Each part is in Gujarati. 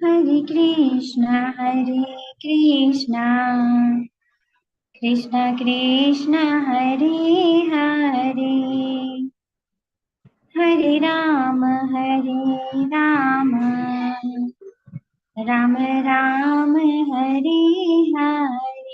हरे कृष्णा कृष्णा कृष्णा हरे हरे, हरे राम राम राम हरे हरे।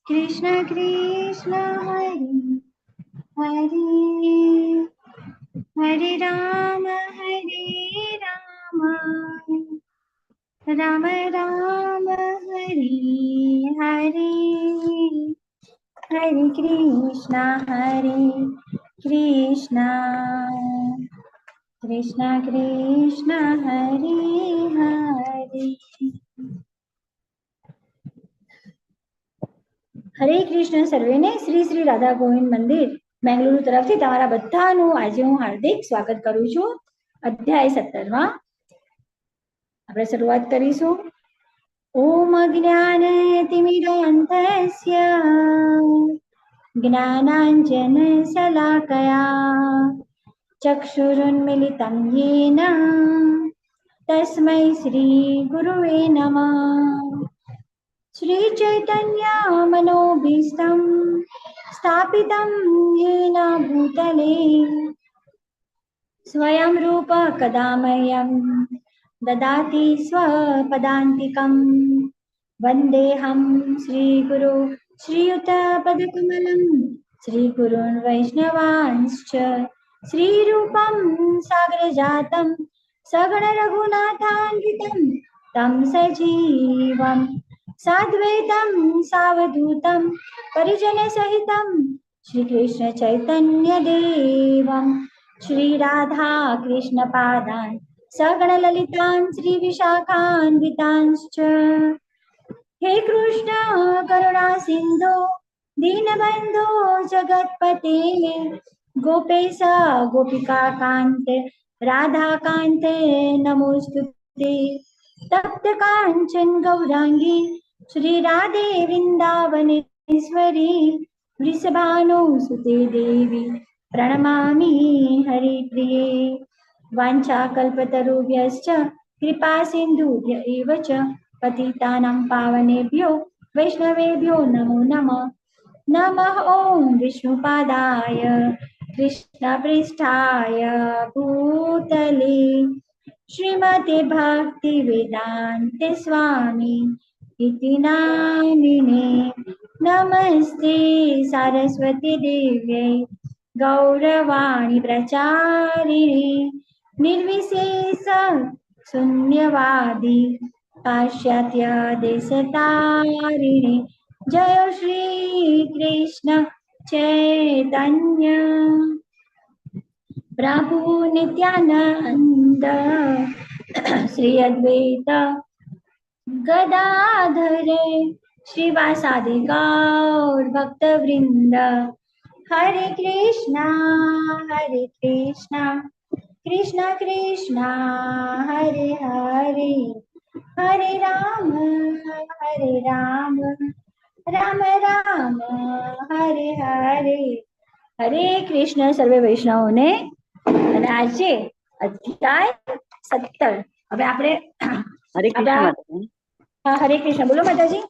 कृष्ण कृष्ण हरे हरे, हरे राम राम राम हरे हरे, हरे कृष्णा कृष्णा कृष्ण कृष्ण हरे हरे। हरे कृष्ण सर्वेने श्री श्री राधा गोविंद मंदिर બેંગલુરુ તરફથી તમારા બધાનું આજે હું હાર્દિક સ્વાગત કરું છું। અધ્યાય 17માં આપણે શરૂઆત કરીશું। ઓમ જ્ઞાનતિમિરાંધસ્ય જ્ઞાનાંજન શલાકયા ચક્ષુરુન્મિલિतं येन तस्मै श्री गुरुवे नमः। श्री चैतन्य मनोभीष्टं स्थापितं येन भूतले स्वयं रूप कदा मह्यं ददाति स्वपदान्तिकं। वन्देऽहं श्रीगुरो श्रीयुतपदकमलं श्रीगुरून् वैष्णवांश्च श्रीरूपं सागरजातं सगणरघुनाथान्वितं तं सजीवं साद्वैतं सावधूतं परिजनसहितं श्रीकृष्ण चैतन्यदेवं श्रीराधा कृष्णपादान् सगणललितान् श्रीविशाखान्वितांश्च। हे कृष्ण करुणा सिन्धो दीनबन्धो जगत्पते गोपेश गोपिकान्त राधाकान्ते नमोस्तुते। तप्त काञ्चन गौरांगी श्रीराधे वृन्दावनेश्वरी वृषभानुसुते देवी प्रणमामि हरिप्रिये। वाञ्छाकल्पतरुभ्यश्च कृपा सिन्धुभ्य एव च पतितानां पावनेभ्यो वैष्णवेभ्यो नमो नमः। नमः ॐ विष्णुपादाय कृष्णपृष्ठाय भूतले श्रीमते भक्तिवेदान्ते स्वामी इति नामिने। नमस्ते सरस्वती देव्यै गौरवाणी प्रचारिणे निर्विशेष शून्यवादी पाश्चात्य देशतारिणे। जय श्री कृष्ण चैतन्य प्रभु नित्यानंद श्री अद्वैत गदाधर श्रीवासादि गौर भक्तवृंद। हरे कृष्णा कृष्ण कृष्णा हरे हरे, हरे राम राम राम हरे हरे। हरे कृष्ण सर्वे वैष्णवोने। અને આજે અધ્યાય 17 હવે આપણે હરે કૃષ્ણ માતાજી। હરે કૃષ્ણ બોલો માતાજી।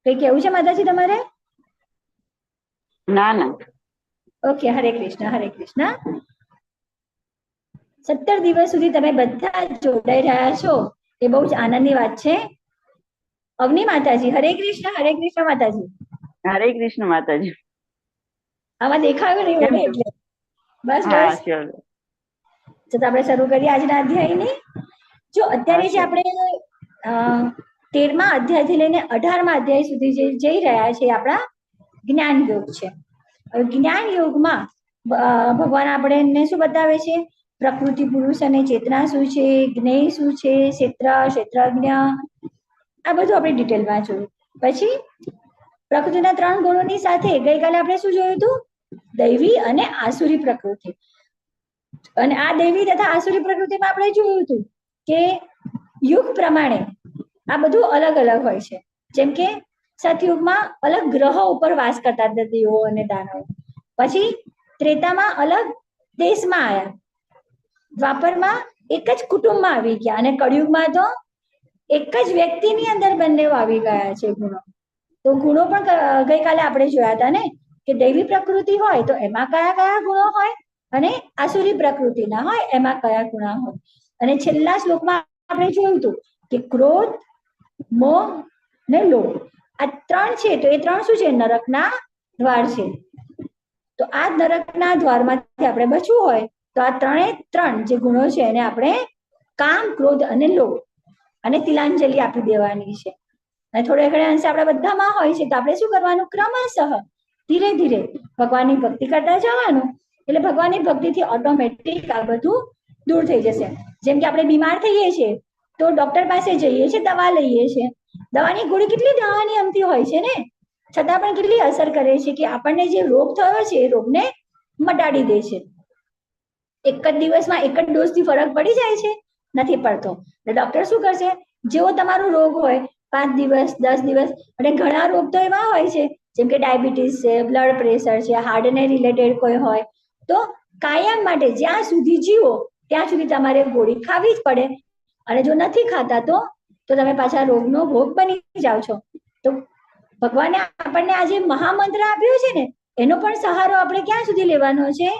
કઈ કેવું છે માતાજી તમારે? ના ના ઓકે હરે કૃષ્ણ 17 દિવસ સુધી તમે બધા જોડાઈ રહ્યા છો એ બહુ જ આનંદની વાત છે। અગ્નિ માતાજી, હરે કૃષ્ણ માતાજી. હરે કૃષ્ણ માતાજી. આમાં દેખાયું નહીં મને એટલે બસ હા બસ. શ્યોર. તો આપણે શરૂ કરીએ આજના અધ્યાયની. જો અત્યારે જે આપણે 13મા અધ્યાયથી લઈને 18મા અધ્યાય સુધી જે જઈ રહ્યા છે આપણા જ્ઞાન યોગ છે. હવે જ્ઞાન યોગમાં ભગવાન આપણને શું બતાવે છે? પ્રકૃતિ, પુરુષ અને ચેતના શું છે, જ્ઞેય શું છે, ક્ષેત્રજ્ઞ, આ બધું આપણે ડિટેલમાં જોયું. પછી પ્રકૃતિના 3 ગુણોની સાથે ગઈકાલે આપણે શું જોયું હતું? દૈવી અને આસુરી પ્રકૃતિ. અને આ દૈવી તથા આસુરી પ્રકૃતિમાં આપણે જોયું હતું કે યુગ પ્રમાણે આ બધું અલગ અલગ હોય છે. જેમ કે સતયુગમાં અલગ ગ્રહો ઉપર વાસ કરતા હતા દેવો અને દાનવો. પછી ત્રેતામાં અલગ દેશમાં આવ્યા. દ્વાપરમાં એક જ કુટુંબમાં આવી ગયા અને કળિયુગમાં તો એક જ વ્યક્તિની અંદર બંને આવી ગયા છે ગુણો. તો ગુણો પણ ગઈકાલે આપણે જોયા હતા ને કે દૈવી પ્રકૃતિ હોય તો એમાં કયા કયા ગુણો હોય અને આસુરી પ્રકૃતિ ના હોય એમાં કયા ગુણો હોય. અને છેલ્લા શ્લોકમાં આપણે જોયું હતું કે ક્રોધ, મોહ ને લોભ આ 3 છે. તો એ 3 શું છે? નરકના દ્વાર છે. તો આ નરકના દ્વારમાંથી આપણે બચવું હોય તો આ 3 જે ગુણો છે એને આપણે કામ, ક્રોધ અને લોભ અને તિલાંજલિ આપી દેવાની છે. અને થોડે ઘણા અંશે આપણે બધામાં હોય છે તો આપણે શું કરવાનું? ક્રમશઃ ધીરે ધીરે ભગવાનની ભક્તિ કરતા જવાનું. એટલે ભગવાનની ભક્તિથી ઓટોમેટિક આ બધું દૂર થઈ જશે. જેમ કે આપણે બીમાર થઈએ છીએ તો ડોક્ટર પાસે જઈએ છીએ, દવા લઈએ છીએ. દવાની ગોળી કેટલી દવાની અમથી હોય છે ને, છતાં પણ કેટલી અસર કરે છે કે આપણને જે રોગ થયો છે એ રોગને મટાડી દે છે. એક જ દિવસમાં એક જ ડોઝથી ફરક પડી જાય છે? નથી પડતો. ડોક્ટર શું કરશે? જેવો તમારો રોગ હોય 5 દિવસ, 10 દિવસ, અને ઘણા રોગ તો એવા હોય છે જેમ કે ડાયાબિટીસ છે, બ્લડ પ્રેશર છે, હાર્ટને રિલેટેડ કોઈ હોય તો કાયમ માટે જ્યાં સુધી જીવો ત્યાં સુધી તમારે ગોળી ખાવી જ પડે. અને જો નથી ખાતા તો તમે પાછા રોગનો ભોગ બની જાઓ છો. તો ભગવાને આપણને આ જે મહામંત્ર આપ્યો છે ને એનો પણ સહારો આપણે ક્યાં સુધી લેવાનો છે?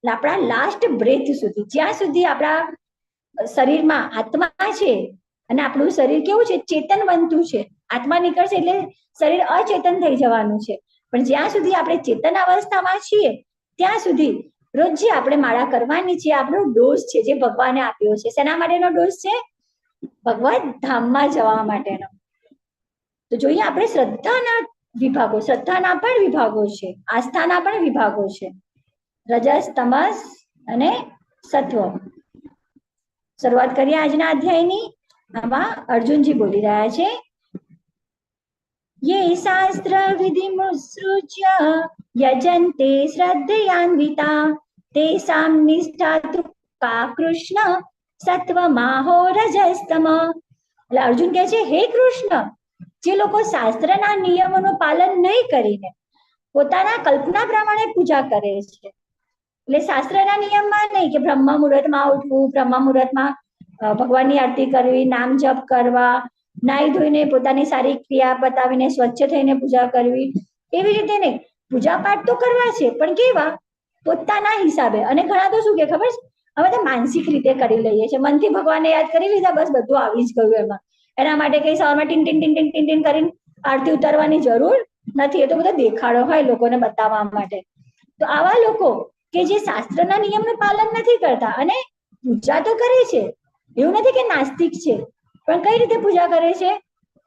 આપણા લાસ્ટ બ્રેથ સુધી, જ્યાં સુધી આપણા શરીરમાં આત્મા છે. અને આપણું શરીર કેવું છે? ચેતન બનતું છે. આત્મા નીકળશે એટલે શરીર અચેતન થઈ જવાનું છે. પણ જ્યાં સુધી આપણે ચેતન અવસ્થામાં છીએ ત્યાં સુધી રોજ આપણે માળા કરવાની છે. આપણો ડોઝ છે જે ભગવાને આપ્યો છે. શેના માટેનો ડોઝ છે? ભગવાન ધામમાં જવા માટેનો. તો જોઈએ આપણે શ્રદ્ધાના વિભાગો, શ્રદ્ધાના પણ વિભાગો છે, આસ્થાના પણ વિભાગો છે. રજસ, તમસ અને સત્વ. શરૂઆત કરીએ આજના અધ્યાયની. આમાં અર્જુનજી બોલી રહ્યા છે. યે શાસ્ત્ર વિધિમુત્સૃજ્ય યજન્તે શ્રદ્ધયાન્વિતા તેષાં નિષ્ઠા તુ કા કૃષ્ણ સત્વમાહો રજસ્તમ. એટલે અર્જુન કહે છે, હે કૃષ્ણ, જે લોકો શાસ્ત્રના નિયમોનું પાલન નહીં કરીને પોતાના કલ્પના પ્રમાણે પૂજા કરે છે. એટલે શાસ્ત્રના નિયમમાં નહીં કે બ્રહ્મ મુહૂર્તમાં ઉઠવું, બ્રહ્મ મુહૂર્તમાં ભગવાનની આરતી કરવી, નામ જપ કરવા, નાહી ધોઈને પોતાની સારી ક્રિયા પતાવીને સ્વચ્છ થઈને પૂજા કરવી, એવી રીતે નહીં. પૂજા પાઠ તો કરવા છે પણ કેવા? પોતાના હિસાબે. અને ઘણા તો શું કે ખબર છે? હવે તો માનસિક રીતે કરી લઈએ છીએ. મનથી ભગવાનને યાદ કરી લીધા, બસ બધું આવી જ ગયું એમાં. એના માટે કઈ સવારમાં tin tin tin tin tin tin કરીને આરતી ઉતારવાની જરૂર નથી. એ તો બધો દેખાડો હોય લોકોને બતાવવા માટે. તો આવા લોકો કે જે શાસ્ત્રના નિયમનું પાલન નથી કરતા અને પૂજા તો કરે છે, એવું નથી કે નાસ્તિક છે, પણ કઈ રીતે પૂજા કરે છે?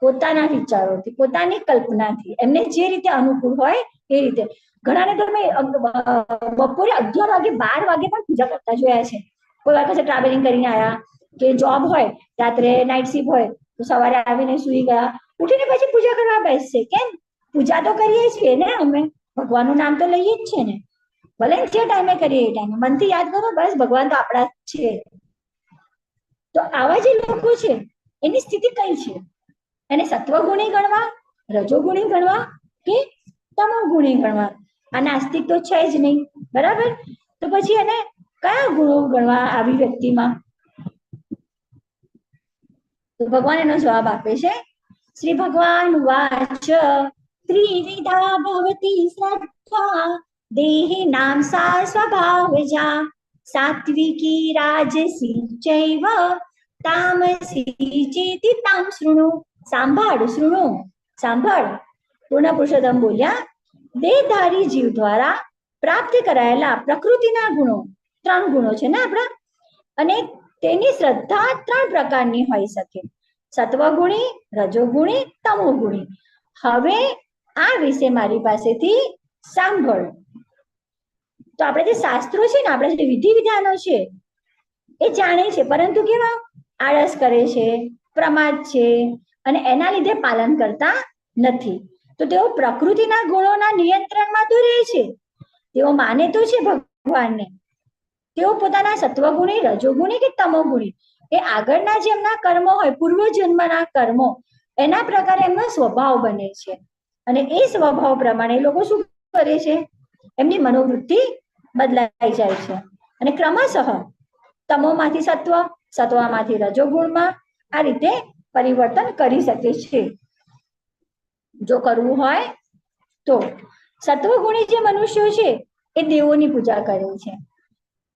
પોતાના વિચારોથી, પોતાની કલ્પનાથી, એમને જે રીતે અનુકૂળ હોય એ રીતે. ઘણાને તો મેં બપોરે 11 વાગે 12 વાગે પણ પૂજા કરતા જોયા છે. કોઈ વાર પછી ટ્રાવેલિંગ કરીને આવ્યા કે જોબ હોય, રાત્રે નાઇટ શિફ્ટ હોય તો સવારે આવીને સુઈ ગયા, ઉઠીને પછી પૂજા કરવા બેસશે. કેમ? પૂજા તો કરીએ છીએ ને અમે, ભગવાનનું નામ તો લઈએ જ છે ને. ભલે જે ટાઈમે કરીએ એ ટાઈમે મનથી યાદ કરો, બસ ભગવાન તો આપણા છે. તો આવા જે લોકો છે એની સ્થિતિ કઈ છે? એને સત્વગુણી ગણવા, રજોગુણી ગણવા કે તમોગુણી ગણવા? આ નાસ્તિક તો છે જ નહીં, બરાબર? તો પછી એને કયા ગુણો ગણવા આવી વ્યક્તિમાં? તો ભગવાન એનો જવાબ આપે છે. શ્રી ભગવાન વાચ ત્રિવિધા ભવતી શ્રદ્ધા દેહી નામ સા સ્વભાવજા સાત્વિકી રાજસી ચૈવ તામસી ચેતિ તામ શૃણુ. સાંભળ, શૃણુ, સાંભળ. પૂર્ણ પુરુષોત્તમ બોલ્યા, દેહધારી જીવ દ્વારા પ્રાપ્ત કરાયેલા પ્રકૃતિના ગુણો, 3 ગુણો છે ને આપણા, અને તેની શ્રદ્ધા 3 પ્રકારની હોઈ શકે, સત્વગુણી, રજોગુણી, તમોગુણી. હવે આ વિશે મારી પાસેથી સાંભળ. તો આપણે જે શાસ્ત્રો છે ને, આપણે જે વિધિ વિધાનો છે એ જાણે છે, પરંતુ કેવા આળસ કરે છે, પ્રમાદ છે, અને એના લીધે પાલન કરતા નથી. તો તેઓ પ્રકૃતિના ગુણોના નિયંત્રણમાં તો રહે છે, તેઓ માને તો છે ભગવાનને, તેઓ પોતાના સત્વગુણી, રજોગુણી કે તમોગુણી એ આગળના જે એમના કર્મો હોય, પૂર્વજન્મના કર્મો, એના પ્રકારે એમનો સ્વભાવ બને છે, અને એ સ્વભાવ પ્રમાણે એ લોકો શું કરે છે, એમની મનોવૃત્તિ બદલાઈ જાય છે, અને ક્રમશઃ તમોમાંથી સત્વ, સત્વમાંથી રજોગુણમાં આ રીતે પરિવર્તન કરી શકે છે, જો કરવું હોય તો. સત્વગુણી જે મનુષ્યો છે એ દેવોની પૂજા કરે છે,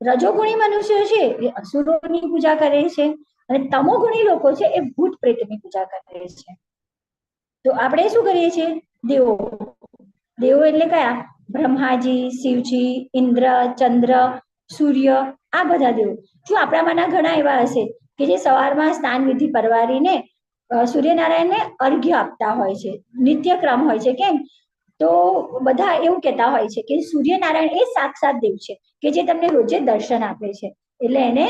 રજોગુણી મનુષ્યો છે એ અસુરોની પૂજા કરે છે, અને તમોગુણી લોકો છે એ ભૂત પ્રેતની પૂજા કરે છે. તો આપણે શું કરીએ છીએ? દેવો. દેવો એટલે કયા? બ્રહ્માજી, શિવજી, ઇન્દ્ર, ચંદ્ર, સૂર્ય, આ બધા દેવો. જો આપણામાંના ઘણા એવા હશે કે જે સવારમાં સ્નાન વિધિ પરવારીને સૂર્યનારાયણને અર્ઘ્ય આપતા હોય છે, નિત્યક્રમ હોય છે. કેમ? તો બધા એવું કહેતા હોય છે કે સૂર્યનારાયણ એ સાક્ષાત દેવ છે કે જે તમને રોજે દર્શન આપે છે, એટલે એને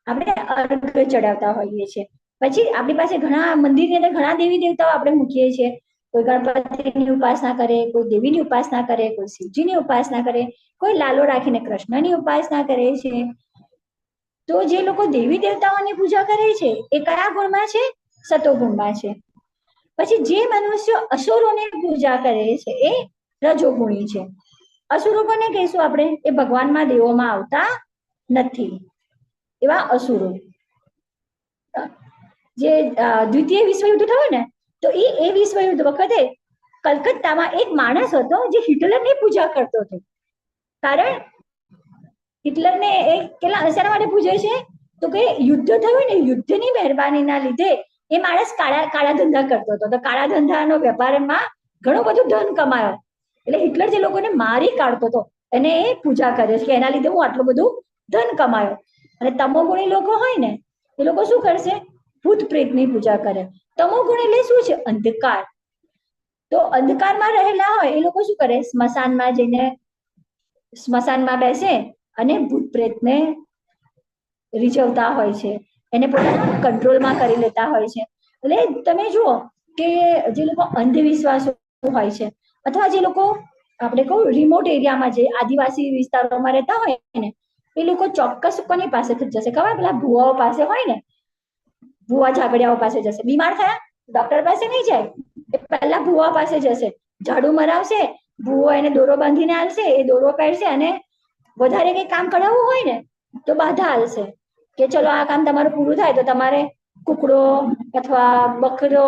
આપણે અર્ઘ્ય ચડાવતા હોઈએ છીએ. પછી આપણી પાસે ઘણા મંદિરની અંદર ઘણા દેવી દેવતાઓ આપણે મૂકીએ છીએ. કોઈ ગણપતિની ઉપાસના કરે, કોઈ દેવીની ઉપાસના કરે, કોઈ શિવજીની ઉપાસના કરે, કોઈ લાલો રાખીને કૃષ્ણની ઉપાસના કરે છે. તો જે લોકો દેવી દેવતાઓની પૂજા કરે છે એ કયા ગુણમાં છે? સતોગુણમાં છે. પછી જે મનુષ્ય અસુરોની પૂજા કરે છે એ રજોગુણી છે. અસુરો કોને કહીશું આપણે? એ ભગવાનમાં દેવોમાં આવતા નથી, એવા અસુરો. જે દ્વિતીય વિશ્વયુદ્ધ થયું ને, તો એ વિશ્વયુદ્ધ વખતે કલકત્તામાં એક માણસ હતો જે હિટલરની પૂજા કરતો હતો. કારણ હિટલરને એ શેના માટે પૂજે છે? તો કે યુદ્ધ થયું ને, યુદ્ધની મહેરબાનીના લીધે એ માણસ કાળા ધંધા કરતો હતો, તો કાળા ધંધાનો વેપારમાં ઘણું બધું ધન કમાયો. એટલે હિટલર જે લોકોને મારી કાઢતો હતો એને એ પૂજા કરે છે કે એના લીધે હું આટલું બધું ધન કમાયો. અને તમોગુણી લોકો હોય ને, એ લોકો શું કરશે? ભૂત પ્રેતની પૂજા કરે. તમોગુણ એટલે શું છે? અંધકાર. તો અંધકારમાં રહેલા હોય એ લોકો શું કરે? સ્મશાનમાં જઈને સ્મશાનમાં બેસે અને ભૂત પ્રેતને રીઝવતા હોય છે, એને પોતાના કંટ્રોલમાં કરી લેતા હોય છે. એટલે તમે જુઓ કે જે લોકો અંધવિશ્વાસો હોય છે, અથવા જે લોકો આપણે કહું રિમોટ એરિયામાં, જે આદિવાસી વિસ્તારોમાં રહેતા હોય ને, એ લોકો ચોક્કસ કોની પાસે જશે ખબર? પેલા ભુવાઓ પાસે હોય ને, ભુવા ઝાગડિયાઓ પાસે જશે. બીમાર થયા ડોક્ટર પાસે નહીં જાય, એ પહેલા ભુવા પાસે જશે, ઝાડુ મરાવશે, ભુવો એને દોરો બાંધીને આવશે, એ દોરો પહેરશે, અને વધારે કઈ કામ કરાવવું હોય ને તો બાધા આલશે કે ચલો આ કામ તમારું પૂરું થાય તો તમારે કુકડો અથવા બકરો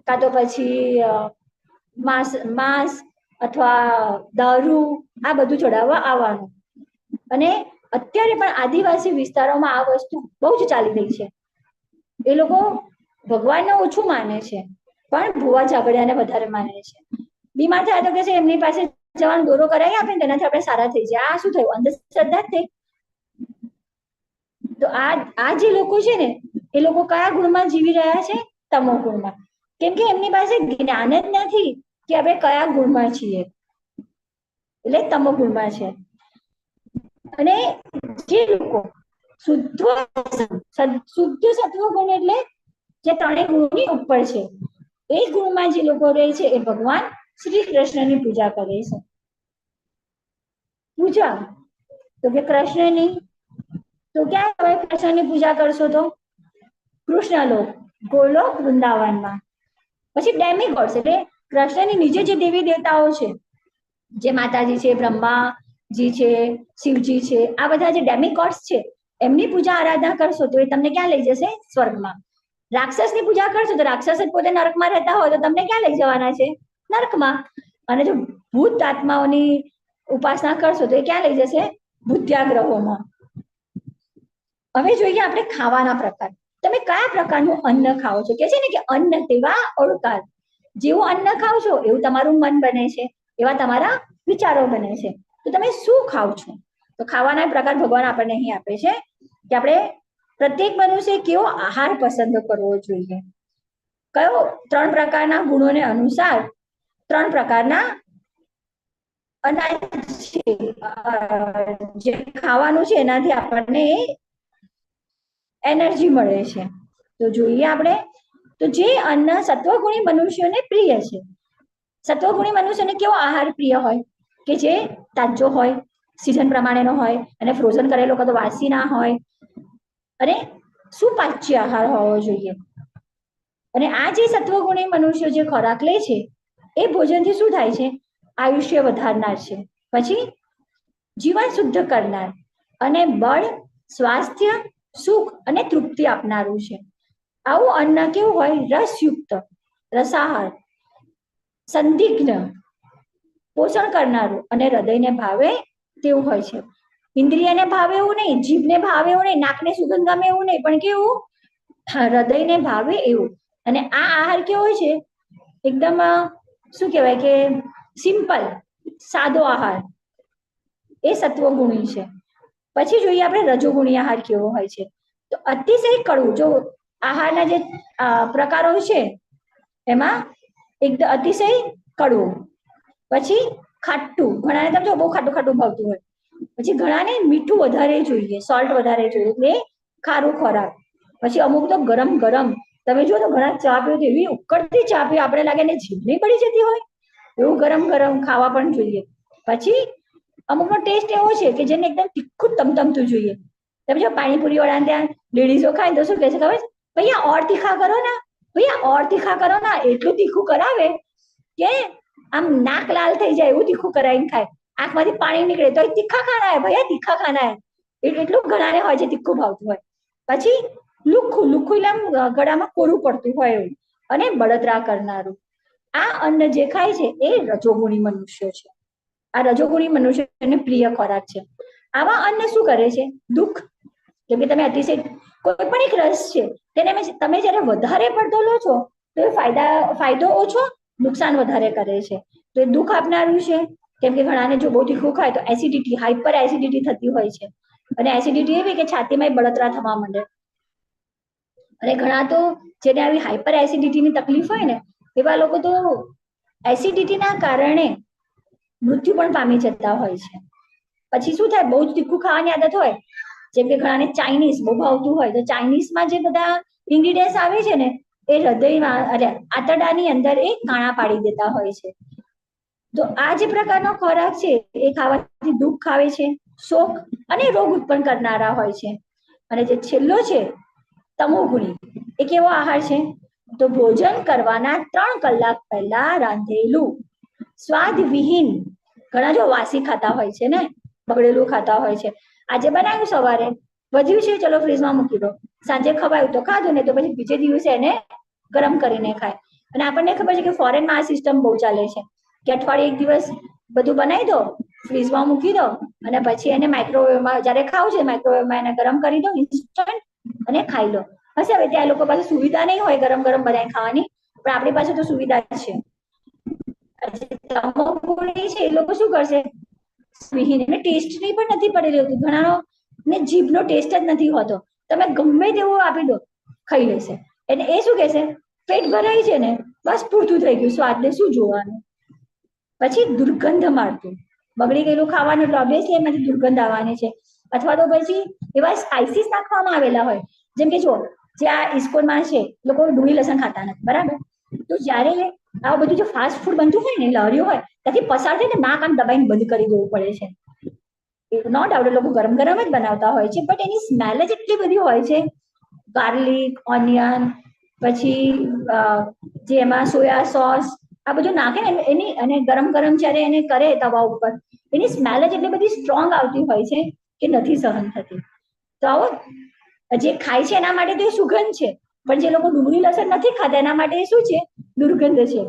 કાં તો પછી માંસ અથવા દારૂ આ બધું ચડાવવા આવવાનું. અને અત્યારે પણ આદિવાસી વિસ્તારોમાં આ વસ્તુ બહુ જ ચાલી રહી છે. એ લોકો ભગવાનને ઓછું માને છે, પણ ભુવા ઝાગડિયાને વધારે માને છે. બીમાર થાય તો કે છે એમની પાસે જવાનો દોરો કરાવી આપે ને, તેનાથી આપણે સારા થઈ જાય. આ શું થયું? અંધશ્રદ્ધા જ થઈ. તો આ જે લોકો છે ને, એ લોકો કયા ગુણમાં જીવી રહ્યા છે? તમો ગુણમાં. કેમ કે એમની પાસે જ્ઞાન જ નથી કે આપણે કયા ગુણમાં છીએ, એટલે તમો ગુણમાં છે. અને જે લોકો શુદ્ધ સત્વ ગુણ એટલે જે 3 ગુણની ઉપર છે, એ ગુણમાં જે લોકો રહે છે એ ભગવાન શ્રી કૃષ્ણની પૂજા કરે છે. પૂજા તો કે કૃષ્ણની, તો ક્યાં હવે કૃષ્ણની પૂજા કરશો? તો કૃષ્ણલોક, ગોલોક, વૃંદાવનમાં. પછી ડેમિગોડ્સ એટલે કૃષ્ણની નીચે જે દેવી દેવતાઓ છે, જે માતાજી છે, બ્રહ્માજી છે, શિવજી છે, આ બધા જે ડેમિગોડ્સ છે, એમની પૂજા આરાધના કરશો તો એ તમને ક્યાં લઈ જશે? સ્વર્ગમાં. રાક્ષસની પૂજા કરશો તો રાક્ષસ જ પોતે નરકમાં રહેતા હોય તો તમને ક્યાં લઈ જવાના છે? નરકમાં. અને જો ભૂત આત્માઓની ઉપાસના કરશો તો એ ક્યાં લઈ જશે? ભૂત્યાગ્રહોમાં. હવે જોઈએ આપણે ખાવાના પ્રકાર. તમે કયા પ્રકારનું અન્ન ખાઓ છો? કે છે ને કે અન્ન તેવા ઓળકાર, જેવું અન્ન ખાઓ છો એવું તમારું મન બને છે, એવા તમારા વિચારો બને છે. તો તમે શું ખાઓ છો? તો ખાવાના પ્રકાર ભગવાન આપણને અહીં આપે છે કે આપણે પ્રત્યેક મનુષ્ય કેવો આહાર પસંદ કરવો જોઈએ. કયો 3 પ્રકારના ગુણોને અનુસાર 3 પ્રકારના અનાજ છે, જે ખાવાનું છે એનાથી આપણને એનર્જી મળે છે. તો જોઈએ આપણે, તો જે અન્ન સત્વગુણી મનુષ્યોને પ્રિય છે. સત્વગુણી મનુષ્યને કેવો આહાર પ્રિય હોય? કે જે તાજો હોય, સિઝન પ્રમાણેનો હોય, અને ફ્રોઝન કરેલો કાં તો વાસી ના હોય, અને સુપાચ્ય આહાર હોવો જોઈએ. અને આ જે સત્વગુણી મનુષ્યો જે ખોરાક લે છે એ ભોજનથી શું થાય છે? આયુષ્ય વધારનાર છે, પછી જીવન શુદ્ધ કરનાર, અને બળ, સ્વાસ્થ્ય, સુખ અને તૃપ્તિ આપનારું છે. આવું અન્ન કેવું હોય? રસયુક્ત, રસાહાર, સંદિગ્ધ, પોષણ કરનારું અને હૃદયને ભાવે તેવું હોય છે. ઇન્દ્રિયને ભાવે એવું નહીં, જીભને ભાવે એવું નહીં, નાકને સુગંધ ગમે એવું નહીં, પણ કેવું? હૃદયને ભાવે એવું. અને આ આહાર કેવો હોય છે? એકદમ શું કહેવાય કે સિમ્પલ, સાદો આહાર, એ સત્વગુણી છે. પછી જોઈએ આપણે રજોગુણી આહાર કેવો હોય છે. તો અતિશય કડવું, જો આહારના જે પ્રકારો છે એમાં એકદમ અતિશય કડવું, પછી ખાટું, ઘણાને તમે જો બહુ ખાટું ખાટું ભાવતું હોય, પછી ઘણાને મીઠું વધારે જોઈએ, સોલ્ટ વધારે જોઈએ, એટલે ખારું ખોરાક. પછી અમુક તો ગરમ ગરમ, તમે જો તો ઘણા ચા પીઓ તો એવી ઉકળતી ચા પીઓ આપણે લાગે ને જીભ નહીં પડી જતી હોય એવું ગરમ ગરમ ખાવા પણ જોઈએ. પછી અમુકનો ટેસ્ટ એવો છે કે જેને એકદમ તીખું તમતમતું જોઈએ. તમે જો પાણીપુરી વાળા ત્યાં લેડીઝો ખાય તો શું કહે છે ખબર? ભૈયા ઓર તીખા કરો ના, ભૈયા ઓર તીખા કરો ના. એટલું તીખું કરાવે કે આમ નાક લાલ થઈ જાય એવું તીખું કરાવીને ખાય, આંખમાંથી પાણી નીકળે તો તીખા ખાના હે ભૈયા, તીખા ખાના હે. એટલું ઘણાને હોય છે તીખું ભાવતું હોય. પછી લુખ્ખું, લુખ્ખું એટલે ગળામાં કોરું પડતું હોય એવું, અને બળતરા કરનારું. આ અન્ન જે ખાય છે એ રજોગુણી મનુષ્ય છે. આ રજોગુણી મનુષ્યને પ્રિય ખોરાક છે. આવા અન્ન શું કરે છે? દુઃખ, કેમ કે તમે અતિશય કોઈ પણ એક રસ છે તેને તમે જયારે વધારે પડતો લો છો તો એ ફાયદો ઓછો, નુકસાન વધારે કરે છે. તો એ દુઃખ આપનારું છે. કેમ કે ઘણાને જો બહુ તીખું ખાય તો એસિડિટી, હાઇપર એસિડિટી થતી હોય છે. અને એસિડિટી એવી કે છાતીમાં બળતરા થવા માંડે. અને ઘણા તો જેને આવી હાઇપર એસિડિટીની તકલીફ હોય ને એવા લોકો તો એસિડિટીના કારણે મૃત્યુ પણ પામી જતા હોય છે. પછી શું થાય? બહુ જ તીખું ખાવાની આદત હોય, જેમ કે ઘણાને ચાઇનીઝ બહુ ભાવતું હોય, તો ચાઇનીઝમાં જે બધા ઇન્ગ્રીડિયન્ટ્સ આવે છે ને એ હૃદયમાં, અરે આંતરડાની અંદર એ કાણા પાડી દેતા હોય છે. તો આ જે પ્રકારનો ખોરાક છે એ ખાવાથી દુઃખ આવે છે, શોક અને રોગ ઉત્પન્ન કરનારા હોય છે. અને જે છેલ્લો છે તમોગુણી, એ કેવો આહાર છે? તો ભોજન કરવાના 3 કલાક પહેલા રાંધેલું, સ્વાદ વિહીન, ઘણા જો વાસી ખાતા હોય છે ને, બગડેલું ખાતા હોય છે. આજે બનાવ્યું, સવારે વધ્યું છે, ચલો ફ્રીજમાં મૂકી દો, સાંજે ખવાયું તો ખાધું, ને તો પછી બીજે દિવસે એને ગરમ કરીને ખાય. અને આપણને ખબર છે કે ફોરેનમાં આ સિસ્ટમ બહુ ચાલે છે કે અઠવાડિયે એક દિવસ બધું બનાવી દો, ફ્રીજમાં મૂકી દો, અને પછી એને માઇક્રોવેવમાં જયારે ખાવું છે માઇક્રોવેવમાં એને ગરમ કરી દો ઇન્સ્ટન્ટ, અને ખાઈ લો. હશે હવે ત્યાં લોકો પાસે સુવિધા નહીં હોય ગરમ ગરમ બનાવીને ખાવાની, પણ આપણી પાસે તો સુવિધા છે. તમોગુણી છે એ લોકો શું કરશે? એને ટેસ્ટની પણ નથી પડેલી હોતી, ઘણાનો ને જીભનો ટેસ્ટ જ નથી હોતો, તમે ગમે તેવું આપી દો ખાઈ લેશે. એટલે એ શું કહેશે? પેટ ભરાય છે ને, બસ પૂરતું થઈ ગયું, સ્વાદને શું જોવાનું. પછી દુર્ગંધ મારતું, બગડી ગયેલું ખાવાનું એટલે ઓબ્વિયસલી એમાંથી દુર્ગંધ આવવાની છે. અથવા તો પછી એવા સ્પાઇસીસ નાખવામાં આવેલા હોય, જેમ કે જો જે આ ઇસ્કોનમાં છે લોકો ડુંગળી લસણ ખાતા નથી, બરાબર? તો જ્યારે આવું બધું જે ફાસ્ટ ફૂડ બનતું હોય ને, લહેરીઓ હોય, ત્યાંથી પસાર થઈ ને નાક આમ દબાઈને બંધ કરી દેવું પડે છે. નો ડાઉટ લોકો ગરમ ગરમ જ બનાવતા હોય છે, બટ એની સ્મેલ જ એટલી બધી હોય છે. ગાર્લિક, ઓનિયન, પછી જે એમાં સોયા સોસ, આ બધું નાખે ને એની, અને ગરમ ગરમ જ્યારે એને કરે તવા ઉપર, એની સ્મેલ જ એટલી બધી સ્ટ્રોંગ આવતી હોય છે કે નથી સહન થતી. તો આવો જે ખાય છે એના માટે તો એ સુગંધ છે, પણ જે લોકો ડુંગળી લસણ નથી ખાતા એના માટે શું છે? દુર્ગંધ છે.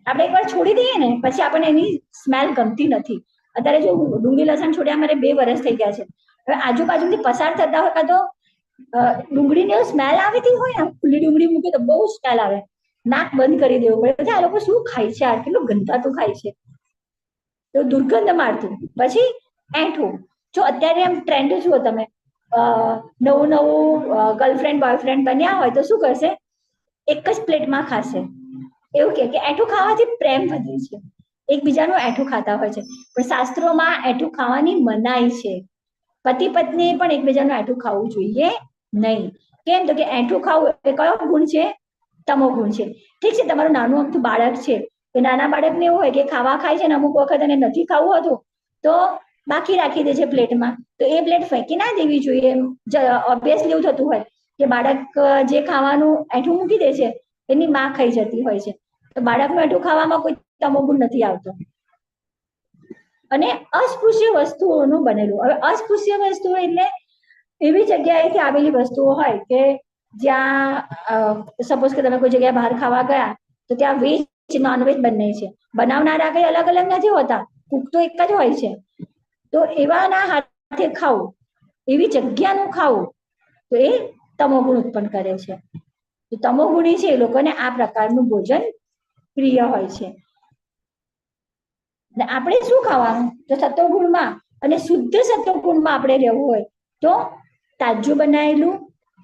આપણે એકવાર છોડી દઈએ ને પછી આપણને એની સ્મેલ ગમતી નથી. અત્યારે જો ડુંગળી લસણ છોડ્યા મારે 2 વર્ષ થઈ ગયા છે. હવે આજુબાજુથી પસાર થતા હોય તો ડુંગળીની સ્મેલ આવતી હોય ને, ખુલ્લી ડુંગળી મૂકે તો બહુ સ્મેલ આવે, નાક બંધ કરી દેવું પડે. આ લોકો શું ખાય છે, આ કેટલું ગંધાતું ખાય છે, તો દુર્ગંધ મારતું. પછી એઠું, જો અત્યારે એમ ટ્રેન્ડ જુઓ તમે, નવું નવું ગર્લફ્રેન્ડ બોયફ્રેન્ડ બન્યા હોય તો શું કરશે, એક જ પ્લેટમાં ખાશે. એવું કે એઠું ખાવાથી પ્રેમ વધે છે, એકબીજાનું એઠું ખાતા હોય છે. પણ શાસ્ત્રોમાં એઠું ખાવાની મનાઈ છે. પતિ પત્ની પણ એકબીજાનું એઠું ખાવું જોઈએ નહીં. કેમ તો કે એઠું ખાવું એ કયો ગુણ છે, તમો ગુણ છે. ઠીક છે, તમારું નાનું અમથું બાળક છે, કે નાના બાળકને એવું હોય કે ખાવા ખાય છે ને અમુક વખત એને નથી ખાવું હતું તો બાકી રાખી દે છે પ્લેટમાં, તો એ પ્લેટ ફેંકી ના દેવી જોઈએ. ઓબ્વિયસલી એવું થતું હોય કે બાળક જે ખાવાનું એઠું મૂકી દે છે એની માં ખાઈ જતી હોય છે, તો બાળકનું એઠું ખાવામાં કોઈ તમોગુણ નથી આવતો. અને અસ્પૃશ્ય વસ્તુઓનું બનેલું. હવે અસ્પૃશ્ય વસ્તુઓ એટલે એવી જગ્યાએથી આવેલી વસ્તુઓ હોય કે જ્યાં સપોઝ કે તમે કોઈ જગ્યાએ બહાર ખાવા ગયા તો ત્યાં વેજ નોનવેજ બંને છે, બનાવનારા કઈ અલગ અલગ નથી હોતા, કુક તો એક જ હોય છે. તો એવાના હાથે ખાવું, એવી જગ્યાનું ખાવું, તો એ તમોગુણ ઉત્પન્ન કરે છે. તો તમોગુણી છે એ લોકોને આ પ્રકારનું ભોજન પ્રિય હોય છે. આપણે શું ખાવાનું, તો સત્વગુણમાં અને શુદ્ધ સત્વગુણમાં આપણે રહેવું હોય તો તાજું બનાવેલું,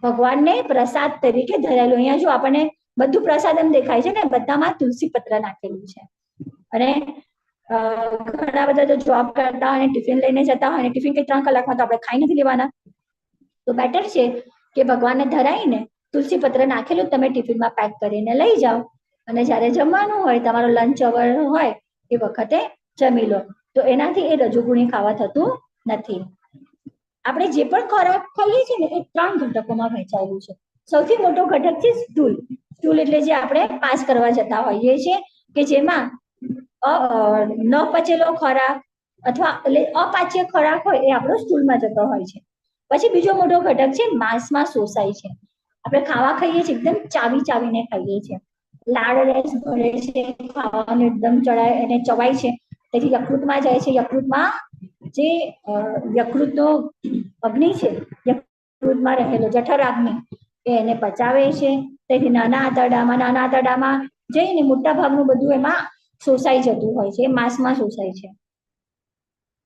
ભગવાનને પ્રસાદ તરીકે ધરાયેલું. અહીંયા જો આપણને બધું પ્રસાદ એમ દેખાય છે ને, બધામાં તુલસી પત્ર નાખેલું છે. અને ઘણા બધા તો જોબ કરતા હોય, ટિફિન લઈને જતા હોય, ટિફિન કે 3 કલાકમાં તો આપણે ખાઈ નથી લેવાના, તો બેટર છે કે ભગવાનને ધરાઈને તુલસી પત્ર નાખેલું તમે ટિફિનમાં પેક કરીને લઈ જાઓ, અને જ્યારે જમવાનું હોય, તમારો લંચ અવર હોય એ વખતે જમી લો. તો એનાથી એ રજોગુણી ખાવા થતું નથી. આપણે જે પણ ખોરાક ખાઈએ છીએ ને એ 3 ઘટકોમાં વહેંચાયેલું છે. સૌથી મોટો ઘટક છે સ્ટૂલ. સ્ટૂલ એટલે જે આપણે પાસ કરવા જતા હોઈએ છીએ, કે જેમાં ન પચેલો ખોરાક અથવા એટલે અપાચ્ય ખોરાક હોય એ આપણો સ્ટૂલમાં જતો હોય છે. પછી બીજો મોટો ઘટક છે માંસમાં શોષાય છે. આપણે ખાવા ખાઈએ છીએ એકદમ ચાવી ચાવીને ખાઈએ છીએ, લાળ રસ ભરે છે, ખાવાનું એકદમ ચવાય છે, તેથી યકૃતમાં જાય છે. યકૃતમાં જે યકૃતનો અગ્નિ છે, યકૃતમાં રહેલો જઠરાગ્નિ એ એને પચાવે છે. તેથી નાના આંતરડામાં જઈને મોટા ભાગનું બધું એમાં શોષાઈ જતું હોય છે, એ માંસમાં શોષાય છે.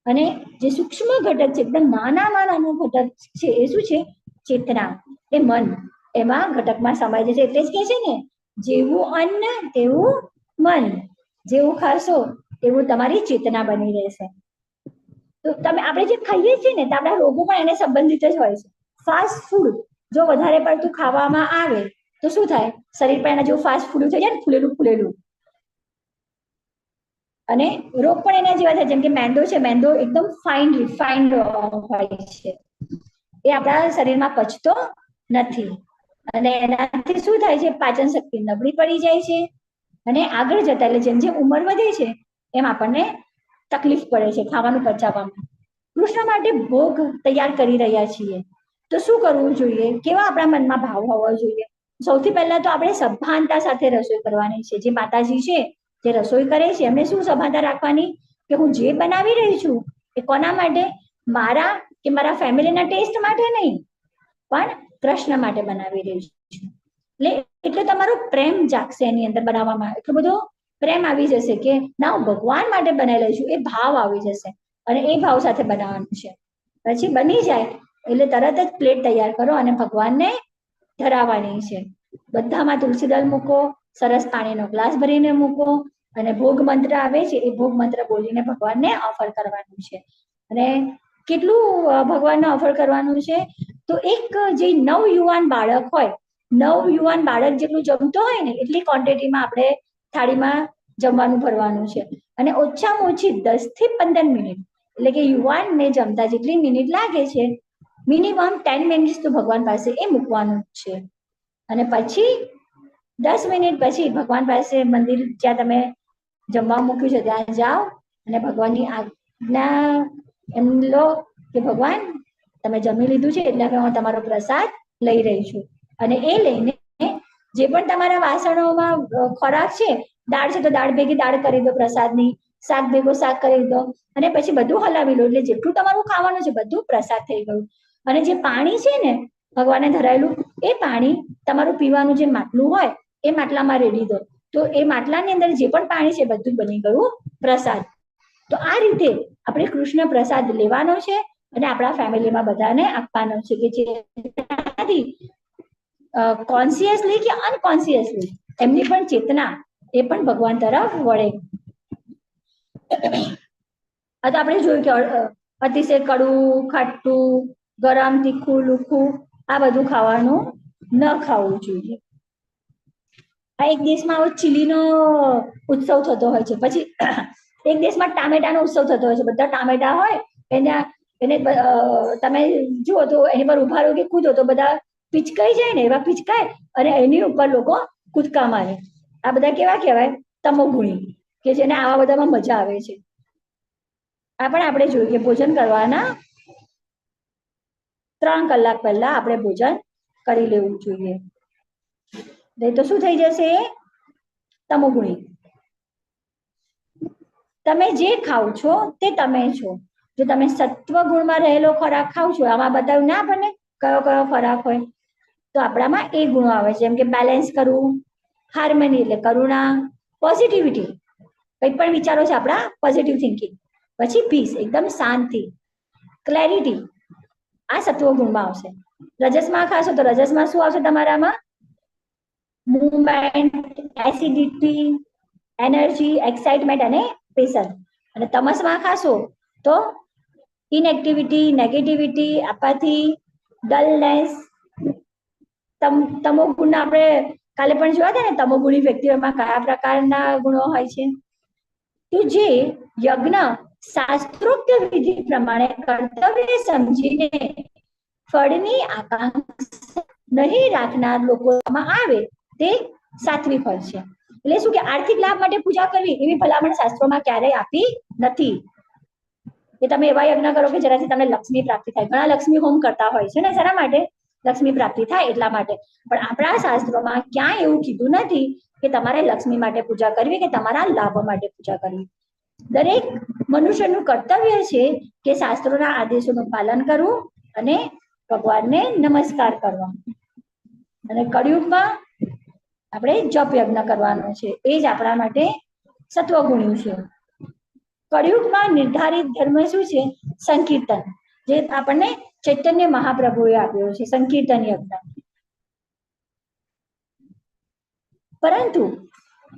અને જે સૂક્ષ્મ ઘટક છે, એકદમ નાનામાં નાનો ઘટક છે, એ શું છે, ચેતના, એ મન એમાં ઘટકમાં સમાય જશે. એટલે જ કે છે ને, જેવું અન્ન તેવું મન, જેવું ખાશો એવું તમારી ચેતના બની રહેશે. તો આપણે જે ખાઈએ છીએ ને, તો આપણા રોગો પણ એને સંબંધિત જ હોય છે. ફાસ્ટ ફૂડ જો વધારે પડતું ખાવામાં આવે તો શું થાય, શરીર પર એના જેવું ફાસ્ટ ફૂડ થઈ જાય ને, ફૂલેલું. અને રોગ પણ એના જેવા થાય, જેમ કે મેંદો છે, મેંદો એકદમ રિફાઇન્ડ હોય છે, એ આપણા શરીરમાં પચતો નથી. અને એનાથી શું થાય છે, પાચન શક્તિ નબળી પડી જાય છે. અને આગળ જતા એટલે જેમ જેમ ઉંમર વધે છે એમ આપણને તકલીફ પડે છે ખાવાનું પચાવવામાં. કૃષ્ણ માટે ભોગ તૈયાર કરી રહ્યા છીએ, તો શું કરવું જોઈએ, કેવા આપણા મનમાં ભાવ હોવા જોઈએ. સૌથી પહેલા તો આપણે સભાનતા સાથે રસોઈ કરવાની છે. જે માતાજી છે, જે રસોઈ કરે છે, એમને શું સભાનતા રાખવાની, કે હું જે બનાવી રહી છું એ કોના માટે, મારા કે મારા ફેમિલીના ટેસ્ટ માટે નહીં, પણ કૃષ્ણ માટે બનાવી રહી છું. એટલે તમારો પ્રેમ જાગશે એની અંદર બનાવવામાં, એટલો બધો પ્રેમ આવી જશે કે ના, હું ભગવાન માટે બનાવી રહી છું, એ ભાવ આવી જશે. અને એ ભાવ સાથે બનાવવાનું છે. પછી બની જાય એટલે તરત જ પ્લેટ તૈયાર કરો અને ભગવાનને ધરાવવાની છે. બધામાં તુલસી દળ મૂકો, સરસ પાણીનો ગ્લાસ ભરીને મૂકો, અને ભોગ મંત્ર આવે છે એ ભોગ મંત્ર બોલીને ભગવાનને ઓફર કરવાનું છે. અને કેટલું ભગવાનને ઓફર કરવાનું છે, તો એક જે નવયુવાન બાળક હોય, નવયુવાન બાળક જેટલું જમતો હોય ને એટલી ક્વોન્ટિટીમાં આપણે થાળીમાં જમવાનું ભરવાનું છે. અને ઓછામાં ઓછી 10 થી 15 મિનિટ, એટલે કે યુવાનને જમતા જેટલી મિનિટ લાગે છે, મિનિમમ 10 મિનિટ તો ભગવાન પાસે એ મૂકવાનું છે. અને પછી 10 મિનિટ પછી ભગવાન પાસે મંદિર જ્યાં તમે જમવા મૂક્યું છે ત્યાં જાઓ અને ભગવાનની આજ્ઞા એમ લો કે ભગવાન તમે જમી લીધું છે એટલે હું તમારો પ્રસાદ લઈ રહી છું. અને એ લઈને જે પણ તમારા વાસણોમાં ખોરાક છે, દાળ છે તો દાળ ભેગી દાળ કરી દો પ્રસાદની, શાક ભેગો શાક કરી દો, અને પછી બધું હલાવી લો. એટલે જેટલું તમારું ખાવાનું છે બધું પ્રસાદ થઈ ગયું. અને જે પાણી છે ને, ભગવાને ધરાયેલું એ પાણી તમારું પીવાનું જે માટલું હોય એ માટલામાં રેડી દો, તો એ માટલાની અંદર જે પણ પાણી છે બધું બની ગયું પ્રસાદ. તો આ રીતે આપણે કૃષ્ણ પ્રસાદ લેવાનો છે અને આપણા ફેમિલીમાં બધાને આપવાનો છે, કે જેનાથી કોન્શિયસલી કે અનકોન્શિયસલી એમની પણ ચેતના એ પણ ભગવાન તરફ વળે. આ તો આપણે જોયું કે અતિશય કડવું, ખાટું, ગરમ, તીખું, લુખું આ બધું ખાવાનું ન ખાવું જોઈએ. આ એક દેશમાં આવો ચીલીનો ઉત્સવ થતો હોય છે, પછી એક દેશમાં ટામેટાનો ઉત્સવ થતો હોય છે, બધા ટામેટા હોય એને તમે જુઓ તો એની પર ઉભા રહો કે કૂદો તો બધા પિચકાઈ જાય ને, એવા પિચકાય અને એની ઉપર લોકો કૂદકા મારે. આ બધા કેવા કહેવાય? તમોગુણી, કે જેને આવા બધામાં મજા આવે છે. આ પણ આપણે જોયું કે ભોજન કરવાના 3 કલાક પહેલા આપણે ભોજન કરી લેવું જોઈએ, નહીં તો શું થઈ જશે? તમોગુણી. તમે જે ખાવ છો તે તમે છો. જો તમે સત્વ ગુણમાં રહેલો ખોરાક ખાવ છો, આમાં બતાવ્યું ના આપણને કયો કયો ખોરાક હોય, તો આપણામાં એ ગુણો આવે છે, જેમ કે બેલેન્સ કરવું, હાર્મની એટલે કરુણા, પોઝિટિવિટી, કંઈ પણ વિચારો છે આપણા પોઝિટિવ થિંકિંગ, પછી પીસ એકદમ શાંતિ, ક્લેરિટી, આ સત્વ ગુણમાં આવશે. રજસમાં ખાશો તો રજસમાં શું આવશે તમારામાં? મૂવમેન્ટ, એસિડિટી, એનર્જી, એક્સાઇટમેન્ટ અને પેશન્સ. અને તમસમાં ખાશો તો ઇનએક્ટિવિટી, નેગેટિવિટી, અપાથી, ડલનેસ. તમોગુણ આપણે કાલે પણ જોયા હતા ને, તમોગુણી વ્યક્તિઓમાં કયા પ્રકારના ગુણો હોય છે. તો જે યજ્ઞ શાસ્ત્રોક્ત વિધિ પ્રમાણે કર્તવ્ય સમજીને ફળની આકાંક્ષા નહીં રાખનાર લોકોમાં આવે તે સાત્વિક હોય છે. એટલે શું કે આર્થિક લાભ માટે પૂજા કરવી એવી ભલામણ શાસ્ત્રોમાં ક્યારેય આપી નથી, કે તમે એવા યજ્ઞ કરો કે જેનાથી તમને લક્ષ્મી પ્રાપ્તિ થાય. ઘણા લક્ષ્મી હોમ કરતા હોય છે ને, શેના માટે? લક્ષ્મી પ્રાપ્તિ થાય એટલા માટે. પણ આપણા શાસ્ત્રોમાં ક્યાંય એવું કીધું નથી કે તમારે લક્ષ્મી માટે પૂજા કરવી કે તમારા લાભ માટે પૂજા કરવી. દરેક મનુષ્યનું કર્તવ્ય છે કે શાસ્ત્રોના આદેશોનું પાલન કરવું અને ભગવાનને નમસ્કાર કરવા. અને કળિયુગમાં આપણે જપ યજ્ઞ કરવાનો છે, એ જ આપણા માટે સત્વગુણી છે. કળિયુગમાં નિર્ધારિત ધર્મ શું છે? સંકીર્તન, જે આપણને ચૈતન્ય મહાપ્રભુએ આપ્યો છે, સંકીર્તન યજ્ઞ. પરંતુ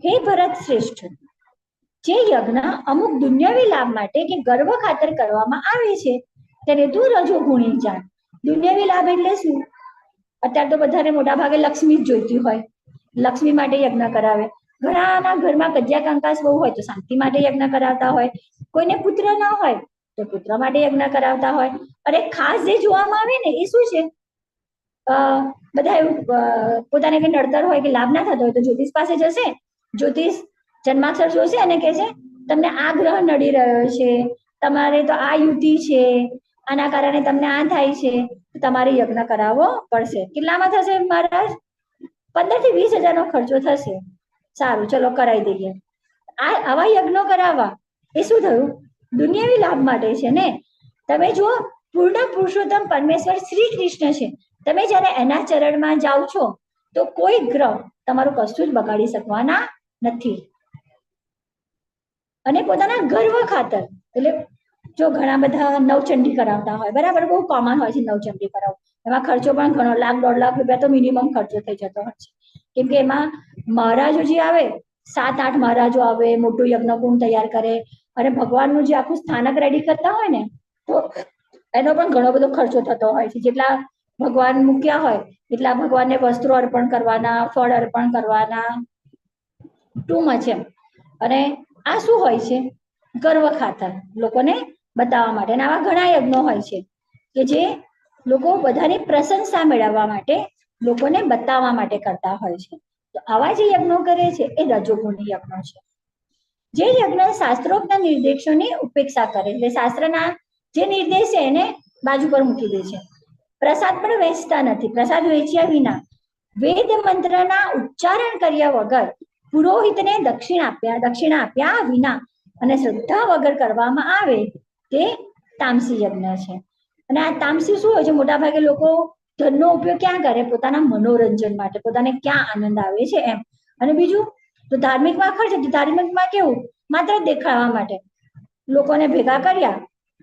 હે ભરત શ્રેષ્ઠ, જે યજ્ઞ અમુક દુન્યવી લાભ માટે કે ગર્વ ખાતર કરવામાં આવે છે તેને તું રજોગુણી જાણ. દુન્યવી લાભ એટલે શું? અત્યારે તો બધાને મોટા ભાગે લક્ષ્મી જ જોઈતી હોય, લક્ષ્મી માટે યજ્ઞ કરાવે. ઘણાના ઘરમાં કજિયા કંકાસ બહુ હોય તો શાંતિ માટે યજ્ઞ કરાવતા હોય, કોઈને પુત્ર ના હોય તો પુત્ર માટે યજ્ઞ કરાવતા હોય. અને ખાસ જે જોવામાં આવે ને એ શું છે? બધા એવું પોતાને કઈ નડતર હોય કે લાભ ના થતો હોય તો જ્યોતિષ પાસે જશે, જ્યોતિષ જન્માક્ષર જોશે અને કહે છે તમને આ ગ્રહ નડી રહ્યો છે, તમારે તો આ યુતિ છે, આના કારણે તમને આ થાય છે, તમારે યજ્ઞ કરાવવો પડશે. કેટલામાં થશે મહારાજ? 15 થી 20 હજારનો ખર્ચો થશે. સારું, ચલો કરાવી દઈએ. આવા યજ્ઞો કરાવવા એ શું થયું? દુનિયાવી લાભ માટે છે ને. તમે જુઓ, પૂર્ણ પુરુષોત્તમ પરમેશ્વર શ્રી કૃષ્ણ છે, તમે જયારે એના ચરણમાં જાઓ છો તો કોઈ ગ્રહ તમારું કશું જ બગાડી શકવાના નથી. અને પોતાના ગર્વ ખાતર, એટલે જો ઘણા બધા નવચંડી કરાવતા હોય, બરાબર, બહુ કોમન હોય છે નવચંડી કરાવવું. એમાં ખર્ચો પણ ઘણો, $1,00,000 -1.5 લાખ તો મિનિમમ ખર્ચો થઈ જતો હોય છે. કેમ કે એમાં મહારાજો જે આવે, 7-8 મહારાજો આવે, મોટું યજ્ઞકુંડ તૈયાર કરે અને ભગવાનનું જે આખું સ્થાનક રેડી કરતા હોય ને, તો એનો પણ ઘણો બધો ખર્ચો થતો હોય છે. જેટલા ભગવાન મૂક્યા હોય એટલા ભગવાનને વસ્ત્રો અર્પણ કરવાના, ફળ અર્પણ કરવાના, ટુ મચ એમ. અને આ શું હોય છે? ગર્વ ખાતર, લોકોને બતાવવા માટે. અને આવા ઘણા યજ્ઞો હોય છે કે જે લોકો બધાની પ્રશંસા મેળવવા માટે, લોકોને બતાવવા માટે કરતા હોય છે. તો આવા જે યજ્ઞો કરે છે એ રજોગુણી યજ્ઞો છે. જે યજ્ઞ શાસ્ત્રોક્ત નિર્દેશોની ઉપેક્ષા કરે, એટલે શાસ્ત્રના જે નિર્દેશ છે એને બાજુ પર મૂકી દે છે. પ્રસાદ પણ વેચતા નથી. પ્રસાદ વેચ્યા વિના, વેદ મંત્રના ઉચ્ચારણ કર્યા વગર, પુરોહિતને દક્ષિણા આપ્યા વિના અને શ્રદ્ધા વગર કરવામાં આવે તે તામસી યજ્ઞ છે. અને આ તામસી શું હોય છે? મોટા ભાગે લોકો ધનનો ઉપયોગ ક્યાં કરે? પોતાના મનોરંજન માટે, પોતાને ક્યાં આનંદ આવે છે એમ. અને બીજું તો ધાર્મિકમાં ખર્ચ, ધાર્મિકમાં કેવું માત્ર દેખાડવા માટે લોકોને ભેગા કર્યા,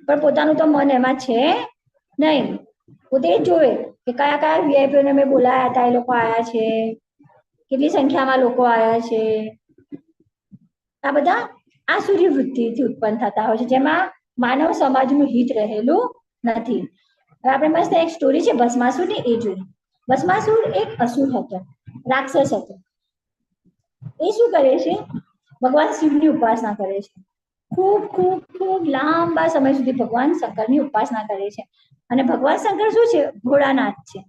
પણ પોતાનું તો મન એમાં છે નહીં. પોતે જ જોવે કે કયા કયા વીઆઈપીઓને મેં બોલાયા હતા, એ લોકો આયા છે, કેટલી સંખ્યામાં લોકો આયા છે. આ બધા આસુરી વૃત્તિથી ઉત્પન્ન થતા હોય છે, જેમાં માનવ સમાજનું હિત રહેલું નથી. હવે આપણે મસ્ત એક સ્ટોરી છે ભસ્માસુરની, એ જોઈએ. ભસ્માસુર એક અસુર હતો, રાક્ષસ હતો. એ શું કરે છે? ભગવાન શિવની ઉપાસના કરે છે. ખૂબ ખૂબ ખૂબ લાંબા સમય સુધી ભગવાન શંકરની ઉપાસના કરે છે. અને ભગવાન શંકર શું છે? ભોળાનાથ છે.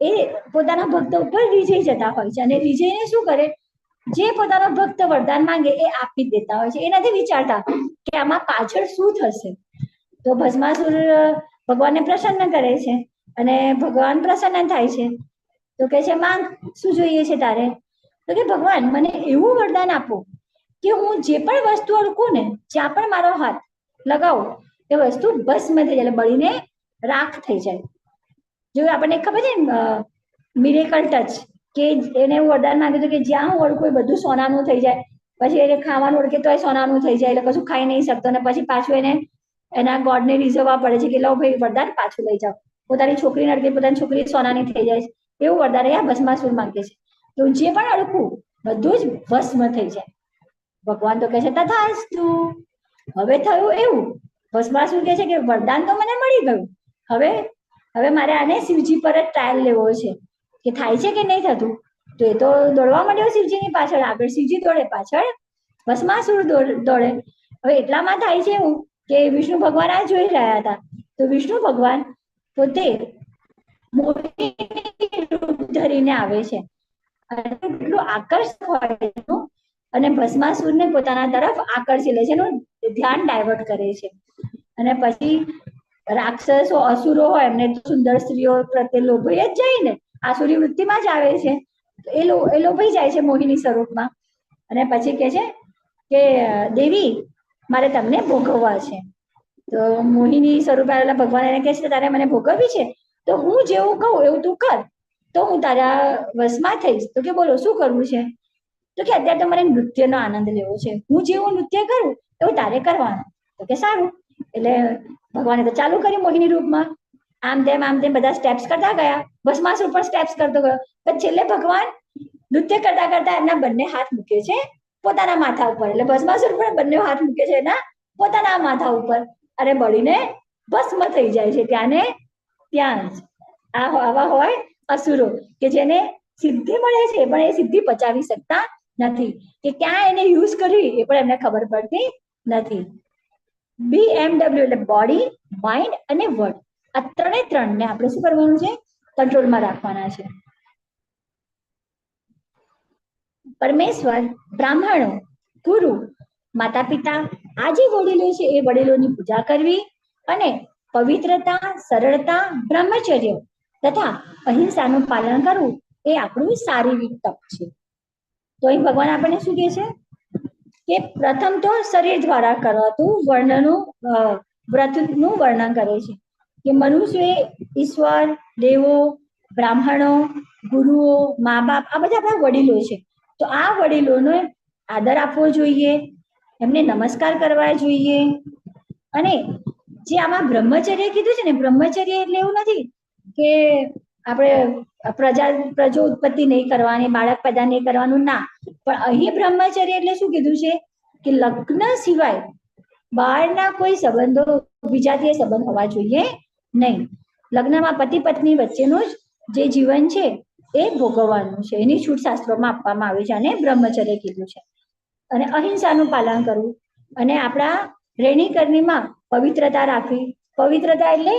એ પોતાના ભક્તો ઉપર રીઝાઈ જતા હોય છે, અને રીઝાઈને શું કરે? જે પોતાનો ભક્ત વરદાન માંગે એ આપી દેતા હોય છે. એ નથી વિચારતા કે આમાં પાછળ શું થશે. તો ભસ્માસુર ભગવાનને પ્રસન્ન કરે છે, અને ભગવાન પ્રસન્ન થાય છે. તો કે છે, માંગ, શું જોઈએ છે તારે? તો કે ભગવાન મને એવું વરદાન આપો કે હું જે પણ વસ્તુ અડકું ને, જ્યાં પણ મારો હાથ લગાવું એ વસ્તુ ભસ્મ થઈ જાય, બળીને રાખ થઈ જાય. જો આપણને ખબર છે ને મિરેકલ ટચ, કે એને એવું વરદાન માંગ્યું હતું કે જ્યાં હું અડકું એ બધું સોનાનું થઈ જાય. પછી એને ખાવાનું અડકે તો એ સોનાનું થઈ જાય, એટલે કશું ખાઈ નહીં શકતો. અને પછી પાછું એને એના ગોડને રીઝવવા પડે છે કે લો ભાઈ વરદાન પાછું લઈ જાઓ. પોતાની છોકરીને અડકે, પોતાની છોકરી સોનાની થઈ જાય. એવું વરદાન અહીંયા ભસ્માસુર માંગે છે કે હું જે પણ અડકું બધું જ ભસ્મ થઈ જાય. ભગવાન તો કહે છે તથાસ્તુ. હવે થયું એવું, ભસ્માસુર કહે છે કે વરદાન તો મને મળી ગયું, હવે મારે આને શિવજી પર જ ટ્રાયલ લેવો છે કે થાય છે કે નહીં થતું. તો એ તો દોડવા માંડ્યો શિવજીની પાછળ, આગળ શિવજી દોડે, પાછળ ભસ્માસુર દોડે. હવે એટલામાં થાય છે એવું કે વિષ્ણુ ભગવાન આ જોઈ રહ્યા હતા. તો વિષ્ણુ ભગવાન પોતે મોહિની રૂપ ધરીને આવે છે, અને એટલું આકર્ષક હોય એનું, અને ભસ્માસુરને પોતાના તરફ આકર્ષી લે છે, એનું ધ્યાન ડાયવર્ટ કરે છે. અને પછી રાક્ષસો અસુરો હોય એમને તો સુંદર સ્ત્રીઓ પ્રત્યે લોભાઈ જ જાય ને, આસુરી વૃત્તિમાં જ આવે છે. એ લોભાઈ જાય છે મોહિની સ્વરૂપમાં. અને પછી કે છે કે દેવી મારે તમને ભોગવવા છે. તો મોહિની સ્વરૂપ આવેલા ભગવાન એને કહે છે તારે મને ભોગવવી છે, તો હું જેવું કહું એવું તું કર, તો હું તારા વશમાં થઈશ. તો કે બોલો શું કરવું છે? તો કે અત્યારે તો મારે નૃત્યનો આનંદ લેવો છે, હું જેવું નૃત્ય કરું એવું તારે કરવાનું. તો કે સારું. એટલે ભગવાને તો ચાલુ કર્યું મોહિની રૂપમાં, આમ તેમ બધા સ્ટેપ્સ કરતા ગયા. ભસ્માસુર પણ સ્ટેપ્સ કરતો ગયો. પણ છેલ્લે ભગવાન નૃત્ય કરતા કરતા એમના બંને હાથ મૂકે છે પોતાના માથા ઉપર. એટલે ભસ્માસુર પણ બંને હાથ મૂકે છે એના પોતાના માથા ઉપર, અને બળીને ભસ્મ થઈ જાય છે ત્યાં ને ત્યાં જ. આવા હોય અસુરો કે જેને સિદ્ધિ મળે છે પણ એ સિદ્ધિ પચાવી શકતા નથી, કે ક્યાં એને યુઝ કરવી એ પણ એમને ખબર પડતી નથી. BMW એટલે બોડી, માઇન્ડ અને વર્ડ, આ ત્રણને આપણે શું કરવાનું છે? કંટ્રોલમાં રાખવાના છે. પરમેશ્વર, બ્રાહ્મણો, ગુરુ, માતા પિતા, આ જે વડીલો છે એ વડીલોની પૂજા કરવી, અને પવિત્રતા, સરળતા, બ્રહ્મચર્ય તથા અહિંસાનું પાલન કરવું એ આપણું શારીરિક તપ છે. તો અહીં ભગવાન આપણને શું કહે છે કે પ્રથમ તો શરીર દ્વારા કરાતું વ્રતનું વર્ણન કરે છે કે મનુષ્ય, ઈશ્વર, દેવો, બ્રાહ્મણો, ગુરુઓ, મા બાપ, આ બધા આપણા વડીલો છે. તો આ વડીલોનો આદર આપવો જોઈએ, એમને નમસ્કાર કરવા જોઈએ. અને જે આમાં બ્રહ્મચર્ય કીધું છે ને, બ્રહ્મચર્ય એટલે એવું નથી કે આપણે પ્રજો ઉત્પત્તિ નહીં કરવાની, બાળક પેદા નહીં કરવાનું, ના. પણ અહીં બ્રહ્મચર્ય એટલે શું કીધું છે કે લગ્ન સિવાય બહારના કોઈ સંબંધો, વિજાતીય સંબંધ હોવા જોઈએ નહીં. લગ્નમાં પતિ પત્ની વચ્ચેનું જે જીવન છે એ ભોગવવાનું છે, એની છૂટ શાસ્ત્રોમાં આપવામાં આવી છે, અને બ્રહ્મચર્ય કીધું છે. અને અહિંસાનું પાલન કરવું, અને આપણા રહેણી કરણીમાં પવિત્રતા રાખવી. પવિત્રતા એટલે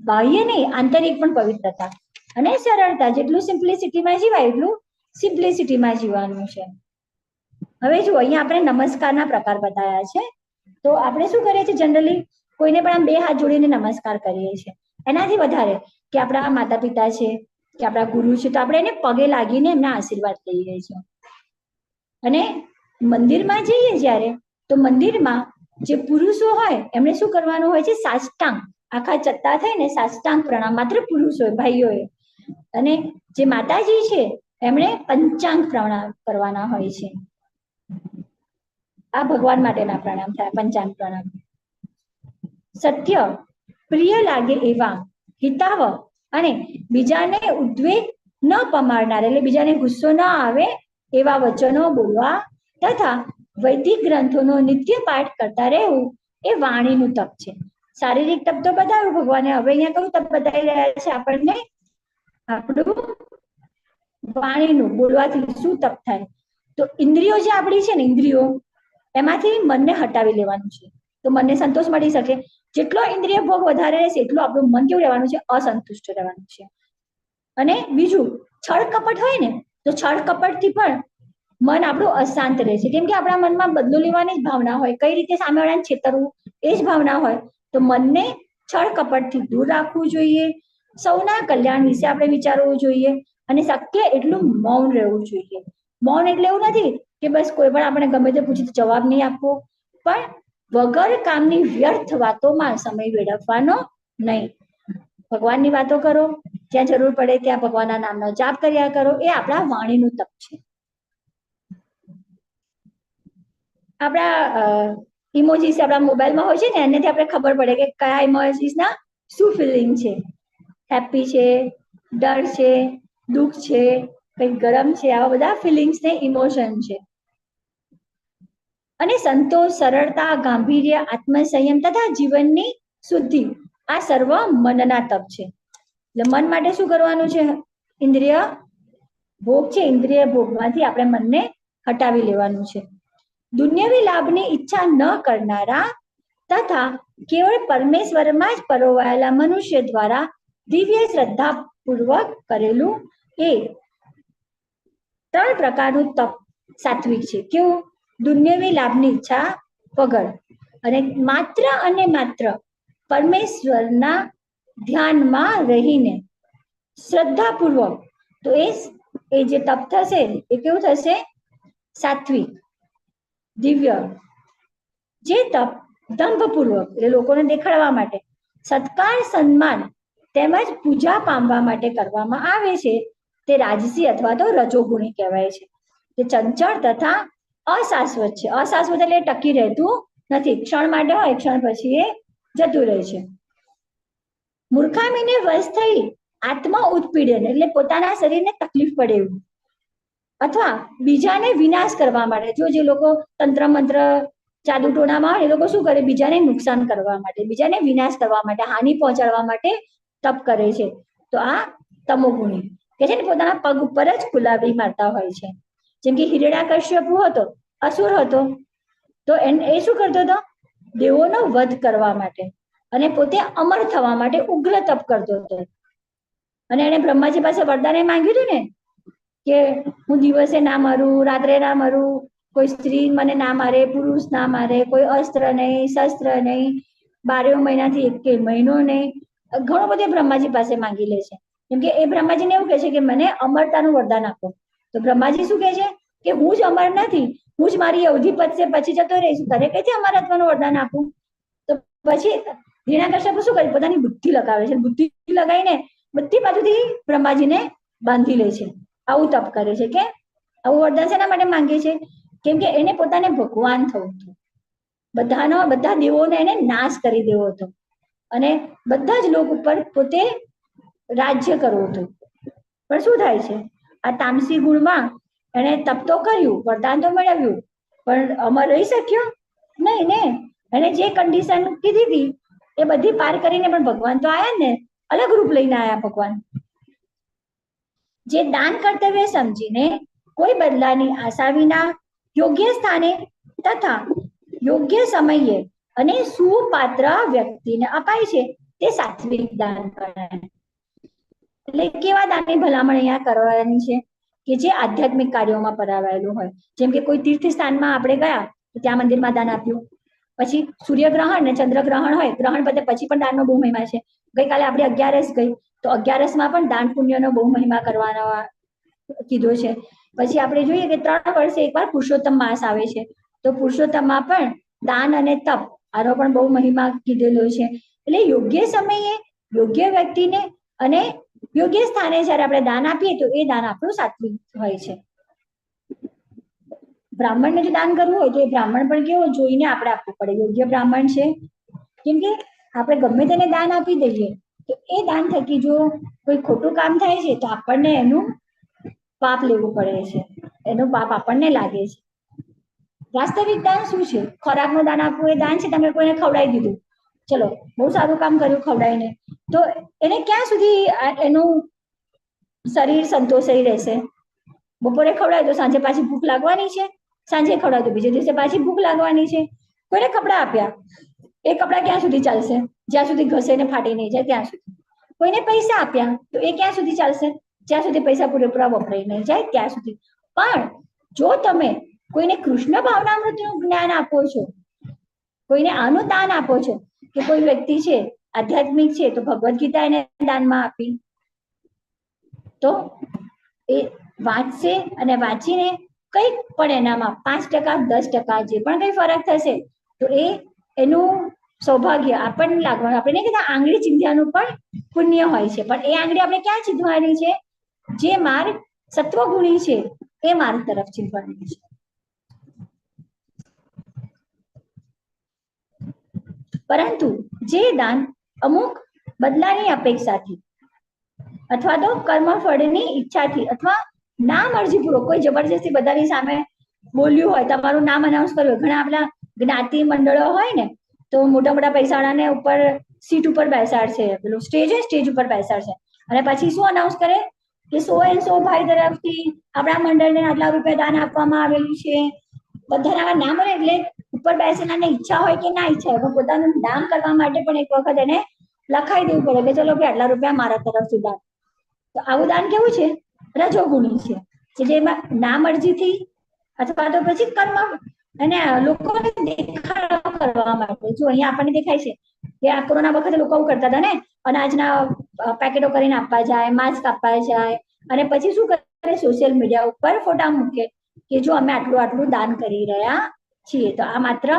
બાહ્ય નહીં, આંતરિક પણ પવિત્રતા. અને સરળતા, જેટલું સિમ્પ્લિસિટીમાં જીવાય એટલું સિમ્પ્લિસિટીમાં જીવવાનું છે. હવે જુઓ, અહીંયા આપણે નમસ્કારના પ્રકાર બતાવ્યા છે. તો આપણે શું કરીએ છીએ જનરલી? કોઈને પણ આમ બે હાથ જોડીને નમસ્કાર કરીએ છીએ. એનાથી વધારે કે આપણા માતા પિતા છે કે આપણા ગુરુ છે, તો આપણે એને પગે લાગીને એમના આશીર્વાદ લઈએ છીએ. અને મંદિરમાં જઈએ જ્યારે, તો મંદિરમાં જે પુરુષો હોય એમણે શું કરવાનું હોય છે? સાષ્ટાંગ, આખા ચત્તા થઈને સાષ્ટાંગ પ્રણામ માત્ર પુરુષોએ, ભાઈઓએ. અને જે માતાજી છે એમણે પંચાંગ પ્રણામ કરવાના હોય છે. આ ભગવાન માટેના પ્રણામ થયા, પંચાંગ પ્રણામ. સત્ય, પ્રિય લાગે એવા, હિતાવ અને બીજાને ઉદ્વેગ ન પમાડનાર, એટલે બીજાને ગુસ્સો ન આવે એવા વચનો બોલવા તથા વૈદિક ગ્રંથોનો નિત્ય પાઠ કરતા રહેવું એ વાણીનું તપ છે. શારીરિક તપ તો બતાવ્યું ભગવાને, હવે અહીંયા કયું તપ બતાવી રહ્યા છે આપણને? આપણું વાણીનું, બોલવાથી શું તપ થાય? તો ઇન્દ્રિયો જે આપણી છે ને, ઇન્દ્રિયો એમાંથી મનને હટાવી લેવાનું છે, તો મનને સંતોષ મળી શકે. જેટલો ઇન્દ્રિય ભોગ વધારે રહેશે એટલું આપણું મન કેવું રહેવાનું છે? અસંતુષ્ટ રહેવાનું છે. અને બીજું, છળ કપટ હોય ને, તો છળ કપટથી પણ મન આપણું અશાંત રહે છે, કેમ કે આપણા મનમાં બદલો લેવાની જ ભાવના હોય, કઈ રીતે સામેવાળાને છેતરવું એ જ ભાવના હોય. તો મનને છળ કપટથી દૂર રાખવું જોઈએ. સૌના કલ્યાણ વિશે આપણે વિચારવું જોઈએ અને શક્ય એટલું મૌન રહેવું જોઈએ. મૌન એટલે એવું નથી કે બસ કોઈ પણ આપણે ગમે તે પૂછી તો જવાબ નહીં આપવો, પણ વગર કામની વ્યર્થ વાતોમાં સમય વેડફવાનો નહીં. ભગવાનની વાતો કરો, જ્યાં જરૂર પડે ત્યાં ભગવાનના નામનો જાપ કર્યા કરો, એ આપણા વાણીનું તપ છે. આપણા ઇમોજીસ આપણા મોબાઈલમાં હોય છે ને, એનાથી આપણે ખબર પડે કે કયા ઇમોજીસના શું ફિલિંગ છે. હેપી છે, ડર છે, દુઃખ છે, કંઈક ગરમ છે, આવા બધા ફિલિંગ્સ ને ઇમોશન છે. અને સંતોષ, સરળતા, ગાંભીર્ય, આત્મસંયમ તથા જીવનની શુદ્ધિ, આ સર્વ મનના તપ છે. એટલે મન માટે શું કરવાનું છે? ઇન્દ્રિય ભોગ છે, ઇન્દ્રિય ભોગમાંથી આપણે મનને હટાવી લેવાનું છે. દુન્યવી લાભની ઈચ્છા ન કરનારા તથા કેવળ પરમેશ્વરમાં જ પરોવાયેલા મનુષ્ય દ્વારા દિવ્ય શ્રદ્ધા પૂર્વક કરેલું એ 3 પ્રકારનું તપ સાત્વિક છે. કેવું? દુન્યવી લાભની ઈચ્છા વગર અને માત્ર પરમેશ્વરના ધ્યાનમાં રહીને શ્રદ્ધાપૂર્વક, તો એ જે તપ થશે એ કેવું થશે? સાત્વિક, દિવ્ય. જે તપ દંભપૂર્વક, એટલે લોકોને દેખાડવા માટે, સત્કાર, સન્માન તેમજ પૂજા પામવા માટે કરવામાં આવે છે, તે રાજસી અથવા તો રજોગુણી કહેવાય છે. તે ચંચળ તથા અશાશ્વત છે. અશાશ્વત એટલે ટકી રહેતું નથી, ક્ષણ માટે હોય, ક્ષણ પછી એ જતું રહે છે. મૂર્ખામીને વશ થઈ આત્મ ઉત્પીડન, એટલે પોતાના શરીરને તકલીફ પડે એવું, અથવા બીજાને વિનાશ કરવા માટે, જે લોકો તંત્ર મંત્ર જાદુ ટોણામાં હોય એ લોકો શું કરે? બીજાને નુકસાન કરવા માટે, બીજાને વિનાશ કરવા માટે, હાનિ પહોંચાડવા માટે તપ કરે છે. તો આ તમોગુણી કે છે ને, પોતાના પગ ઉપર જ કુલાબી મારતા હોય છે. જેમ કે હિરણ્યકશ્યપુ હતો, અસુર હતો, તો એ શું કરતો હતો? દેવોનો વધ કરવા માટે અને પોતે અમર થવા માટે ઉગ્ર તપ કરતો હતો. અને એને બ્રહ્માજી પાસે વરદાન માંગ્યું હતું ને કે હું દિવસે ના મરું, રાત્રે ના મરું, કોઈ સ્ત્રી મને ના મારે, પુરુષ ના મારે, કોઈ અસ્ત્ર નહીં, શસ્ત્ર નહીં, 12 મહિનાથી 1 મહિનો નહીં. ઘણું બધું બ્રહ્માજી પાસે માંગી લે છે, કેમ કે એ બ્રહ્માજીને એવું કહે છે કે મને અમરતાનું વરદાન આપો. તો બ્રહ્માજી શું કહે છે કે હું જ અમર નથી, હું જ મારી અવધિ પતશે પછી જતો રહીશ, તારે કઈથી અમરત્વનું વરદાન આપું? તો પછી હિરણ્યકશ્યપુ શું કરે? પોતાની બુદ્ધિ લગાવે છે, બુદ્ધિ લગાવીને બધી બાજુથી બ્રહ્માજીને બાંધી લે છે. આવું તપ કરે છે. કે આવું વરદાન શેના માટે માંગે છે? કેમ કે એને પોતાને ભગવાન થવું હતું, બધા દેવોને એને નાશ કરી દેવો હતો અને બધા જ લોક ઉપર પોતે રાજ્ય કરવું હતું. પણ શું થાય છે? આ તામસી ગુણમાં એને તપ તો કર્યું, વરદાન તો મેળવ્યું, પણ અમર રહી શક્યો નહીં ને. એને જે કન્ડિશન કીધી હતી એ બધી પાર કરીને પણ ભગવાન તો આયા ને, અલગ રૂપ લઈને આયા ભગવાન. જે દાન કર્તવ્ય સમજીને કોઈ બદલાની આશા વિના યોગ્ય સ્થાને તથા યોગ્ય સમયે અને સુપાત્ર વ્યક્તિને અપાય છે, તે સાત્વિક દાન ગણાય. એટલે કેવા દાનની ભલામણ અહીંયા કરવાની છે? કે જે આધ્યાત્મિક કાર્યોમાં પરાવાયેલું હોય. જેમ કે કોઈ તીર્થ સ્થાનમાં આપણે ગયા તો ત્યાં મંદિરમાં દાન આપ્યું, પછી સૂર્યગ્રહણ ને ચંદ્રગ્રહણ હોય, ગ્રહણ પતે પછી પણ દાનનો બહુ મહિમા છે. ગઈકાલે આપણે 11 ગઈ, તો 11માં પણ દાન પુણ્યનો બહુ મહિમા કરવાનો કીધો છે. પછી આપણે જોઈએ કે 3 વર્ષે એકવાર પુરુષોત્તમ માસ આવે છે, તો પુરુષોત્તમમાં પણ દાન અને તપ આનો પણ બહુ મહિમા કીધેલો છે. એટલે યોગ્ય સમયે યોગ્ય વ્યક્તિને અને યોગ્ય સ્થાને જ્યારે આપણે દાન આપીએ તો એ દાન આપણું સાત્વિક હોય છે. બ્રાહ્મણને જો દાન કરવું હોય તો એ બ્રાહ્મણ પણ કેવો જોઈને આપણે આપવું પડે, યોગ્ય બ્રાહ્મણ છે. કેમ કે આપણે ગમે તેને દાન આપી દઈએ તો એ દાન થકી જો કોઈ ખોટું કામ થાય છે તો આપણને એનું પાપ લેવું પડે છે, એનું પાપ આપણને લાગે છે. વાસ્તવિક દાન શું છે? ખોરાકનું દાન આપવું એ દાન છે. તમે કોઈને ખવડાવી દીધું, ચલો બહુ સારું કામ કર્યું ખવડાવીને, તો એને ક્યાં સુધી એનું શરીર સંતોષાઈ રહેશે? બપોરે ખવડાવ્યું તો સાંજે પાછી ભૂખ લાગવાની છે, સાંજે ખવડાવ્યું તો બીજે દિવસે પાછી ભૂખ લાગવાની છે. કોઈને કપડાં આપ્યા, એ કપડાં ક્યાં સુધી ચાલશે? જ્યાં સુધી ઘસે ને ફાટી નહીં જાય ત્યાં સુધી. કોઈને પૈસા આપ્યા તો એ ક્યાં સુધી ચાલશે? જ્યાં સુધી પૈસા પૂરેપૂરા વપરાઈ નહીં જાય ત્યાં સુધી. પણ જો તમે કોઈને કૃષ્ણ ભાવનામૃતનું જ્ઞાન આપો છો, કોઈને આનું દાન આપો છો કે કોઈ વ્યક્તિ છે આધ્યાત્મિક છે તો ભગવદ્ ગીતા એને દાનમાં આપી, તો એ વાંચશે અને વાંચીને કંઈક પણ એનામાં 5%, 10% જે પણ કંઈ ફરક થશે તો એ એનું સૌભાગ્ય આપણને લાગવાનું. આપણે નહીં કહેતા આંગળી ચીંધ્યાનું પણ પુણ્ય હોય છે, પણ એ આંગળી આપણે ક્યાં ચીંધવાની છે? જે માર્ગ સત્વગુણી છે એ માર્ગ તરફ ચીંધવાની છે. પરંતુ જે દાન અમુક બદલાની અપેક્ષાથી અથવા તો કર્મફળની ઈચ્છાથી અથવા ના મરજીપૂર્વક કોઈ જબરજસ્તી બધાની સામે બોલ્યું હોય, તમારું નામ અનાઉન્સ કર્યું, ઘણા આપણા જ્ઞાતિ મંડળો હોય ને તો મોટા મોટા પૈસાવાળાને ઉપર સીટ ઉપર બેસાડશે, પેલું સ્ટેજ હોય સ્ટેજ ઉપર બેસાડશે અને પછી શું અનાઉન્સ કરે કે 100 ભાઈ તરફથી આપણા મંડળને આટલા રૂપિયા દાન આપવામાં આવેલું છે. બધાના નામ હોય એટલે ઉપર બેસેલાને ઈચ્છા હોય કે ના ઈચ્છા હોય પણ પોતાનું નામ કરવા માટે પણ એક વખત એને લખાઈ દેવું પડે કે ચલો ભાઈ આટલા રૂપિયા મારા તરફથી દાન. તો આવું દાન કેવું છે? રજોગુણી છે, કે જેમાં ના મરજીથી અથવા તો પછી કર્મ અને લોકોને દેખાડો કરવા માટે. જો અહીંયા આપણને દેખાય છે કે આ કોરોના વખતે લોકો આવું કરતા હતા ને, અનાજના પેકેટો કરીને આપવા જાય, માસ્ક આપવા જાય અને પછી શું કરે? સોશિયલ મીડિયા ઉપર ફોટા મૂકે કે જો અમે આટલું આટલું દાન કરી રહ્યા છીએ. તો આ માત્ર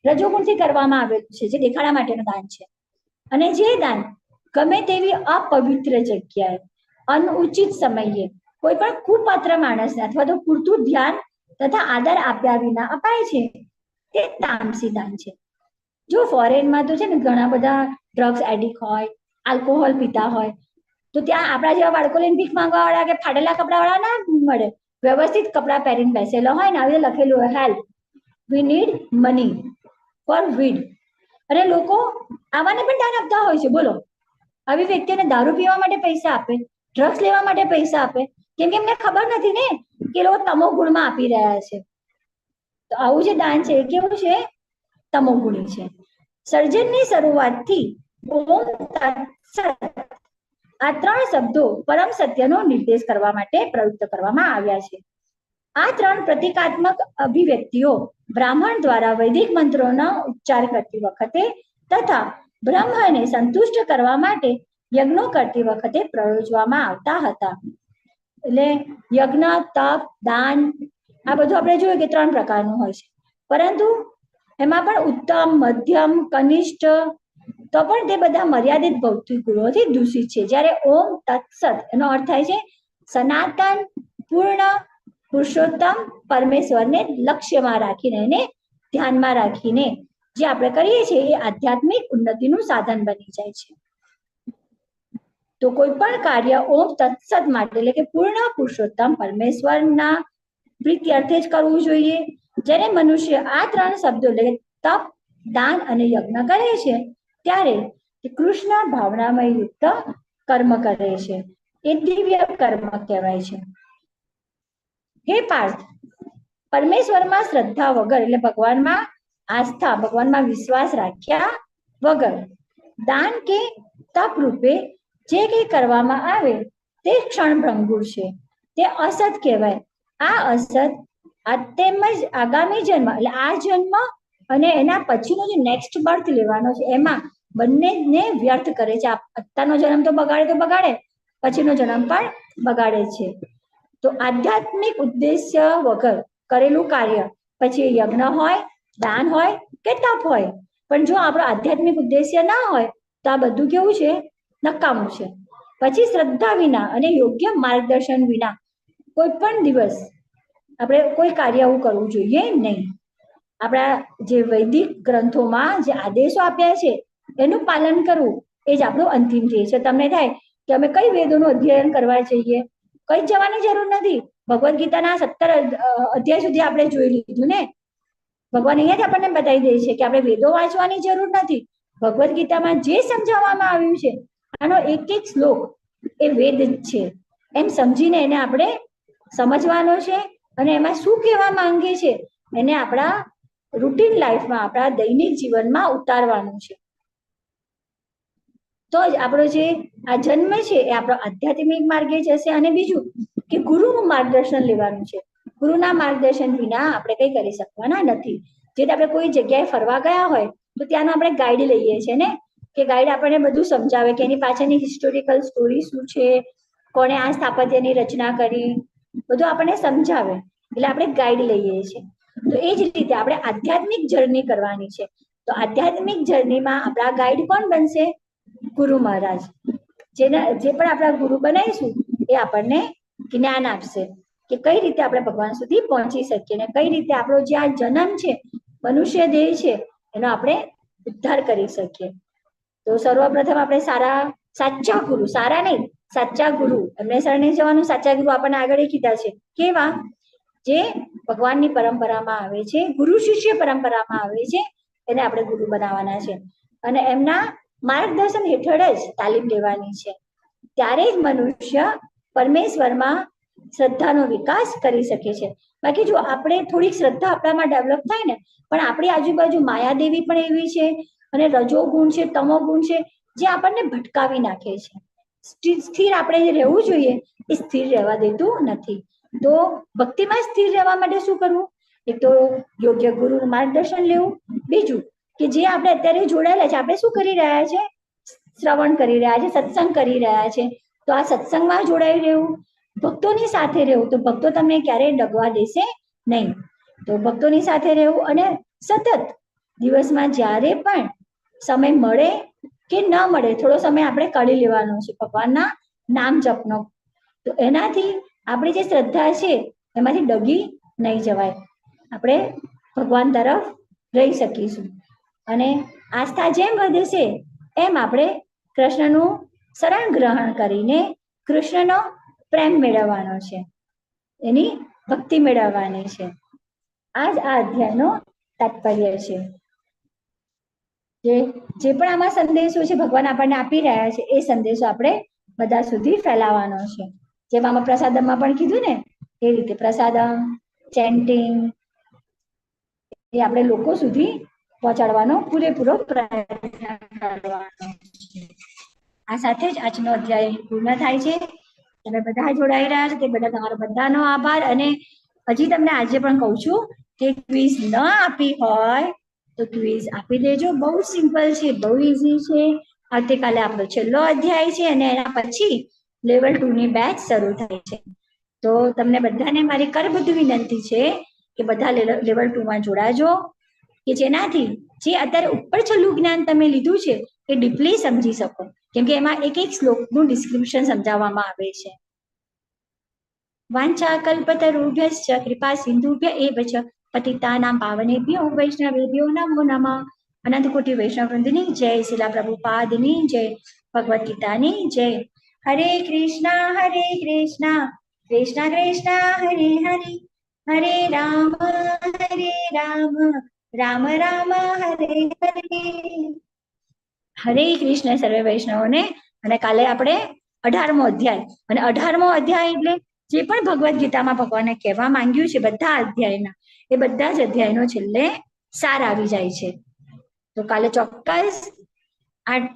રજોગુણથી કરવામાં આવેલું છે, જે દેખાડા માટેનું દાન છે. અને જે દાન ગમે તેવી અપવિત્ર જગ્યાએ અનુચિત સમયે કોઈ પણ કુપાત્ર માણસને અથવા તો પૂરતું ધ્યાન તથા આદર આપ્યા વિના અપાય છે તે તામસી દાન છે. જો ફોરેનમાં તો છે ને ઘણા બધા ડ્રગ્સ એડિક્ટ હોય, આલ્કોહોલ પીતા હોય, તો ત્યાં આપણા જેવા બાળકો લઈને ભીખ માંગવા વાળા કે ફાટેલા કપડા વાળા ના મળે. વ્યવસ્થિત કપડા પહેરીને બેસેલા હોય ને આવી લખેલું હોય help, we need money for weed. અને લોકો આવાને પણ દાન આપતા હોય છે. બોલો, આવી વ્યક્તિને દારૂ પીવા માટે પૈસા આપે, ડ્રગ્સ લેવા માટે પૈસા આપે, કેમ કે એમને ખબર નથી ને કે લોકો તમો ગુણમાં આપી રહ્યા છે. તો આવું જે દાન છે એ કેવું છે? તમોગુણી છે. સર્જનની શરૂઆતથી ઓમ તત્સત આ 3 શબ્દો પરમ સત્યનો નિર્દેશ કરવા માટે પ્રયુક્ત કરવામાં આવ્યા છે. આ 3 પ્રતિકાત્મક અભિવ્યક્તિઓ બ્રાહ્મણ દ્વારા વૈદિક મંત્રોનો ઉચ્ચાર કરતી વખતે તથા બ્રહ્મને સંતુષ્ટ કરવા માટે યજ્ઞો કરતી વખતે પ્રયોજવામાં આવતા હતા. એટલે યજ્ઞ, તપ, દાન આ બધું આપણે જોયું કે 3 પ્રકારનું હોય છે, પરંતુ એમાં પણ ઉત્તમ, મધ્યમ, કનિષ્ઠ તો પણ તે બધા મર્યાદિત ભૌતિક ગુણોથી દૂષિત છે. જ્યારે ઓમ તત્સત એનો અર્થ થાય છે સનાતન, પૂર્ણ, પુરુષોત્તમ પરમેશ્વરને લક્ષ્યમાં રાખીને, એને ધ્યાનમાં રાખીને જે આપણે કરીએ છીએ એ આધ્યાત્મિક ઉન્નતિનું સાધન બની જાય છે. તો કોઈ પણ કાર્ય ઓમ તત્સત માટે એટલે કે પૂર્ણ પુરુષોત્તમ પરમેશ્વરના પ્રીતિ અર્થે જ કરવું જોઈએ. જ્યારે મનુષ્ય આ 3 શબ્દો એટલે તપ, દાન અને યજ્ઞ કરે છે ત્યારે કૃષ્ણ ભાવનામય યુક્ત કર્મ કરે છે. એ દિવ્ય કર્મ કહેવાય છે. હે પાર્થ, પરમેશ્વરમાં શ્રદ્ધા વગર એટલે ભગવાનમાં આસ્થા, ભગવાનમાં વિશ્વાસ રાખ્યા વગર દાન કે તપ રૂપે જે કંઈ કરવામાં આવે તે ક્ષણભંગુર છે, તે અસત કહેવાય. આ અસત તેમજ આગામી જન્મ એટલે આ જન્મ અને એના પછીનો જે નેક્સ્ટ બર્થ લેવાનો છે એમાં બંનેને વ્યર્થ કરે છે. અત્યારનો જન્મ તો બગાડે, પછીનો જન્મ પણ બગાડે છે. તો આધ્યાત્મિક ઉદ્દેશ્ય વગર કરેલું કાર્ય, પછી યજ્ઞ હોય, દાન હોય કે તપ હોય, પણ જો આપણો આધ્યાત્મિક ઉદ્દેશ્ય ના હોય તો આ બધું કેવું છે, નકામું છે. પછી શ્રદ્ધા વિના અને યોગ્ય માર્ગદર્શન વિના કોઈ પણ દિવસ આપણે કોઈ કાર્ય આવું કરવું જોઈએ નહીં. આપણા જે વૈદિક ગ્રંથોમાં જે આદેશો આપ્યા છે એનું પાલન કરવું એ જ આપણું અંતિમ ધ્યેય છે. તમને થાય કે અમે કઈ વેદોનું અધ્યયન કરવા જઈએ, કઈ જવાની જરૂર નથી. ભગવદ્ ગીતાના 17 અધ્યાય સુધી આપણે જોઈ લીધું ને. ભગવાન અહીંયા જ આપણને બતાવી દે છે કે આપણે વેદો વાંચવાની જરૂર નથી. ભગવદ્ ગીતામાં જે સમજાવવામાં આવ્યું છે આનો એક એક શ્લોક એ વેદ જ છે એમ સમજીને એને આપણે સમજવાનો છે, અને એમાં શું કહેવા માંગે છે એને આપણા રૂટીન લાઈફમાં, આપણા દૈનિક જીવનમાં ઉતારવાનું છે. તો જ આપણો જે આ જન્મ છે એ આપણો આધ્યાત્મિક માર્ગે જશે. અને બીજું કે ગુરુનું માર્ગદર્શન લેવાનું છે. ગુરુના માર્ગદર્શન વિના આપણે કંઈ કરી શકવાના નથી. જે આપણે કોઈ જગ્યાએ ફરવા ગયા હોય તો ત્યાંનો આપણે ગાઈડ લઈએ છીએ ને, કે ગાઈડ આપણને બધું સમજાવે કે એની પાછળની હિસ્ટોરિકલ સ્ટોરી શું છે, કોણે આ સ્થાપત્યની રચના કરી, બધું આપણને સમજાવે. એટલે આપણે ગાઈડ લઈએ છીએ. તો એ જ રીતે આપણે આધ્યાત્મિક જર્ની કરવાની છે. તો આધ્યાત્મિક જર્નીમાં આપણા ગાઈડ કોણ બનશે? ગુરુ મહારાજ. જે પણ આપણા ગુરુ બનાવીશું એ આપણને જ્ઞાન આપશે કે કઈ રીતે આપણે ભગવાન સુધી પહોંચી શકીએ, ને કઈ રીતે આપણો જે આ જન્મ છે, મનુષ્ય દેહ છે, એનો આપણે ઉદ્ધાર કરી શકીએ. તો સર્વપ્રથમ આપણે સાચા ગુરુ, સારા નહીં, સાચા ગુરુ એમને શરણે જવાનું. સાચા ગુરુ આપણને આગળ કીધા છે કેવા? જે ભગવાનની પરંપરામાં આવે છે, ગુરુ શિષ્ય પરંપરામાં આવે છે, એને આપણે ગુરુ બનાવવાના છે. અને એમના માર્ગદર્શન હેઠળ જ તાલીમ લેવાની છે. ત્યારે જ મનુષ્ય પરમેશ્વરમાં શ્રદ્ધાનો વિકાસ કરી શકે છે. બાકી જો આપણે થોડીક શ્રદ્ધા આપણામાં ડેવલપ થાય ને, પણ આપણી આજુબાજુ માયાદેવી પણ એવી છે, અને રજોગુણ છે, તમોગુણ છે, જે આપણને ભટકાવી નાખે છે. સ્થિર આપણે જે રહેવું જોઈએ એ સ્થિર રહેવા દેતું નથી. તો ભક્તિમાં સ્થિર રહેવા માટે શું કરવું? એક તો યોગ્ય ગુરુનું માર્ગદર્શન લેવું. બીજું કે જે આપણે અત્યારે જોડાયેલા છે, આપણે શું કરી રહ્યા છે? શ્રવણ કરી રહ્યા છે, સત્સંગ કરી રહ્યા છે. તો આ સત્સંગમાં જોડાઈ રહેવું, ભક્તોની સાથે રહેવું. તો ભક્તો તમને ક્યારેય ડગવા દેશે નહીં. તો ભક્તોની સાથે રહેવું, અને સતત દિવસમાં જ્યારે પણ સમય મળે કે ન મળે, થોડો સમય આપણે કાઢી લેવાનો છે ભગવાનના નામ જપનો. તો એનાથી આપણી જે શ્રદ્ધા છે એમાંથી ડગી નહીં જવાય. આપણે ભગવાન તરફ રહી શકીશું. અને આસ્થા જેમ વધશે એમ આપણે કૃષ્ણનું શરણ ગ્રહણ કરીને કૃષ્ણનો પ્રેમ મેળવવાનો છે, એની ભક્તિ મેળવવાની છે. આ જ આ અધ્યાયનો તાત્પર્ય છે. જે પણ આમાં સંદેશો છે ભગવાન આપણને આપી રહ્યા છે, એ સંદેશો આપણે બધા સુધી ફેલાવવાનો છે. જેમ આમાં પ્રસાદમમાં પણ કીધું ને એ રીતે પ્રસાદમ, ચેન્ટિંગ એ આપણે લોકો સુધી પહોંચાડવાનો પૂરેપૂરો પ્રયત્ન કરવાનો છે. આ સાથે જ આજનો અધ્યાય પૂર્ણ થાય છે. તમે બધા જોડાઈ રહ્યા છો તે બધા તમારો બધાનો આભાર. અને હજી તમને આજે પણ કહું છું કે ક્વિઝ ન આપી હોય તો ક્વિઝ આપી દેજો. બહુ સિમ્પલ છે, બહુ ઇઝી છે. આવતીકાલે આપણો છેલ્લો અધ્યાય છે, અને એના પછી લેવલ 2 ની બેચ શરૂ થાય છે. તો તમને બધાને મારી કરબદ્ધ વિનંતી છે કે બધા લેવલ 2 માં જોડાજો, કે જેનાથી જે અત્યારે ઉપર છેલ્લું જ્ઞાન તમે લીધું છે એ ડીપલી સમજી શકો. કેમ કે એમાં એક એક શ્લોકનું ડિસ્ક્રિપ્શન સમજાવવામાં આવે છે. વાંચા કલ્પતરુભ્યશ્ચ કૃપા સિંધુભ્ય એવ ચ પતિતાનાં પાવનેભ્યો વૈષ્ણવેભ્યો નમો નમઃ. અનંત કોટી વૈષ્ણવ વૃંદની જય. શિલા પ્રભુપાદની જય. ભગવદ ગીતાની જય. હરે કૃષ્ણ કૃષ્ણ કૃષ્ણ હરે હરે, હરે રામ રામ રામ હરે હરે. હરે કૃષ્ણ સર્વે વૈષ્ણવોને. અને કાલે આપણે 18મો અધ્યાય, અને 18મો અધ્યાય એટલે જે પણ ભગવદ ગીતામાં ભગવાને કહેવા માંગ્યું છે બધા અધ્યાયના, એ બધા જ અધ્યાયનો છેલ્લે સાર આવી જાય છે. તો કાલે ચોક્કસ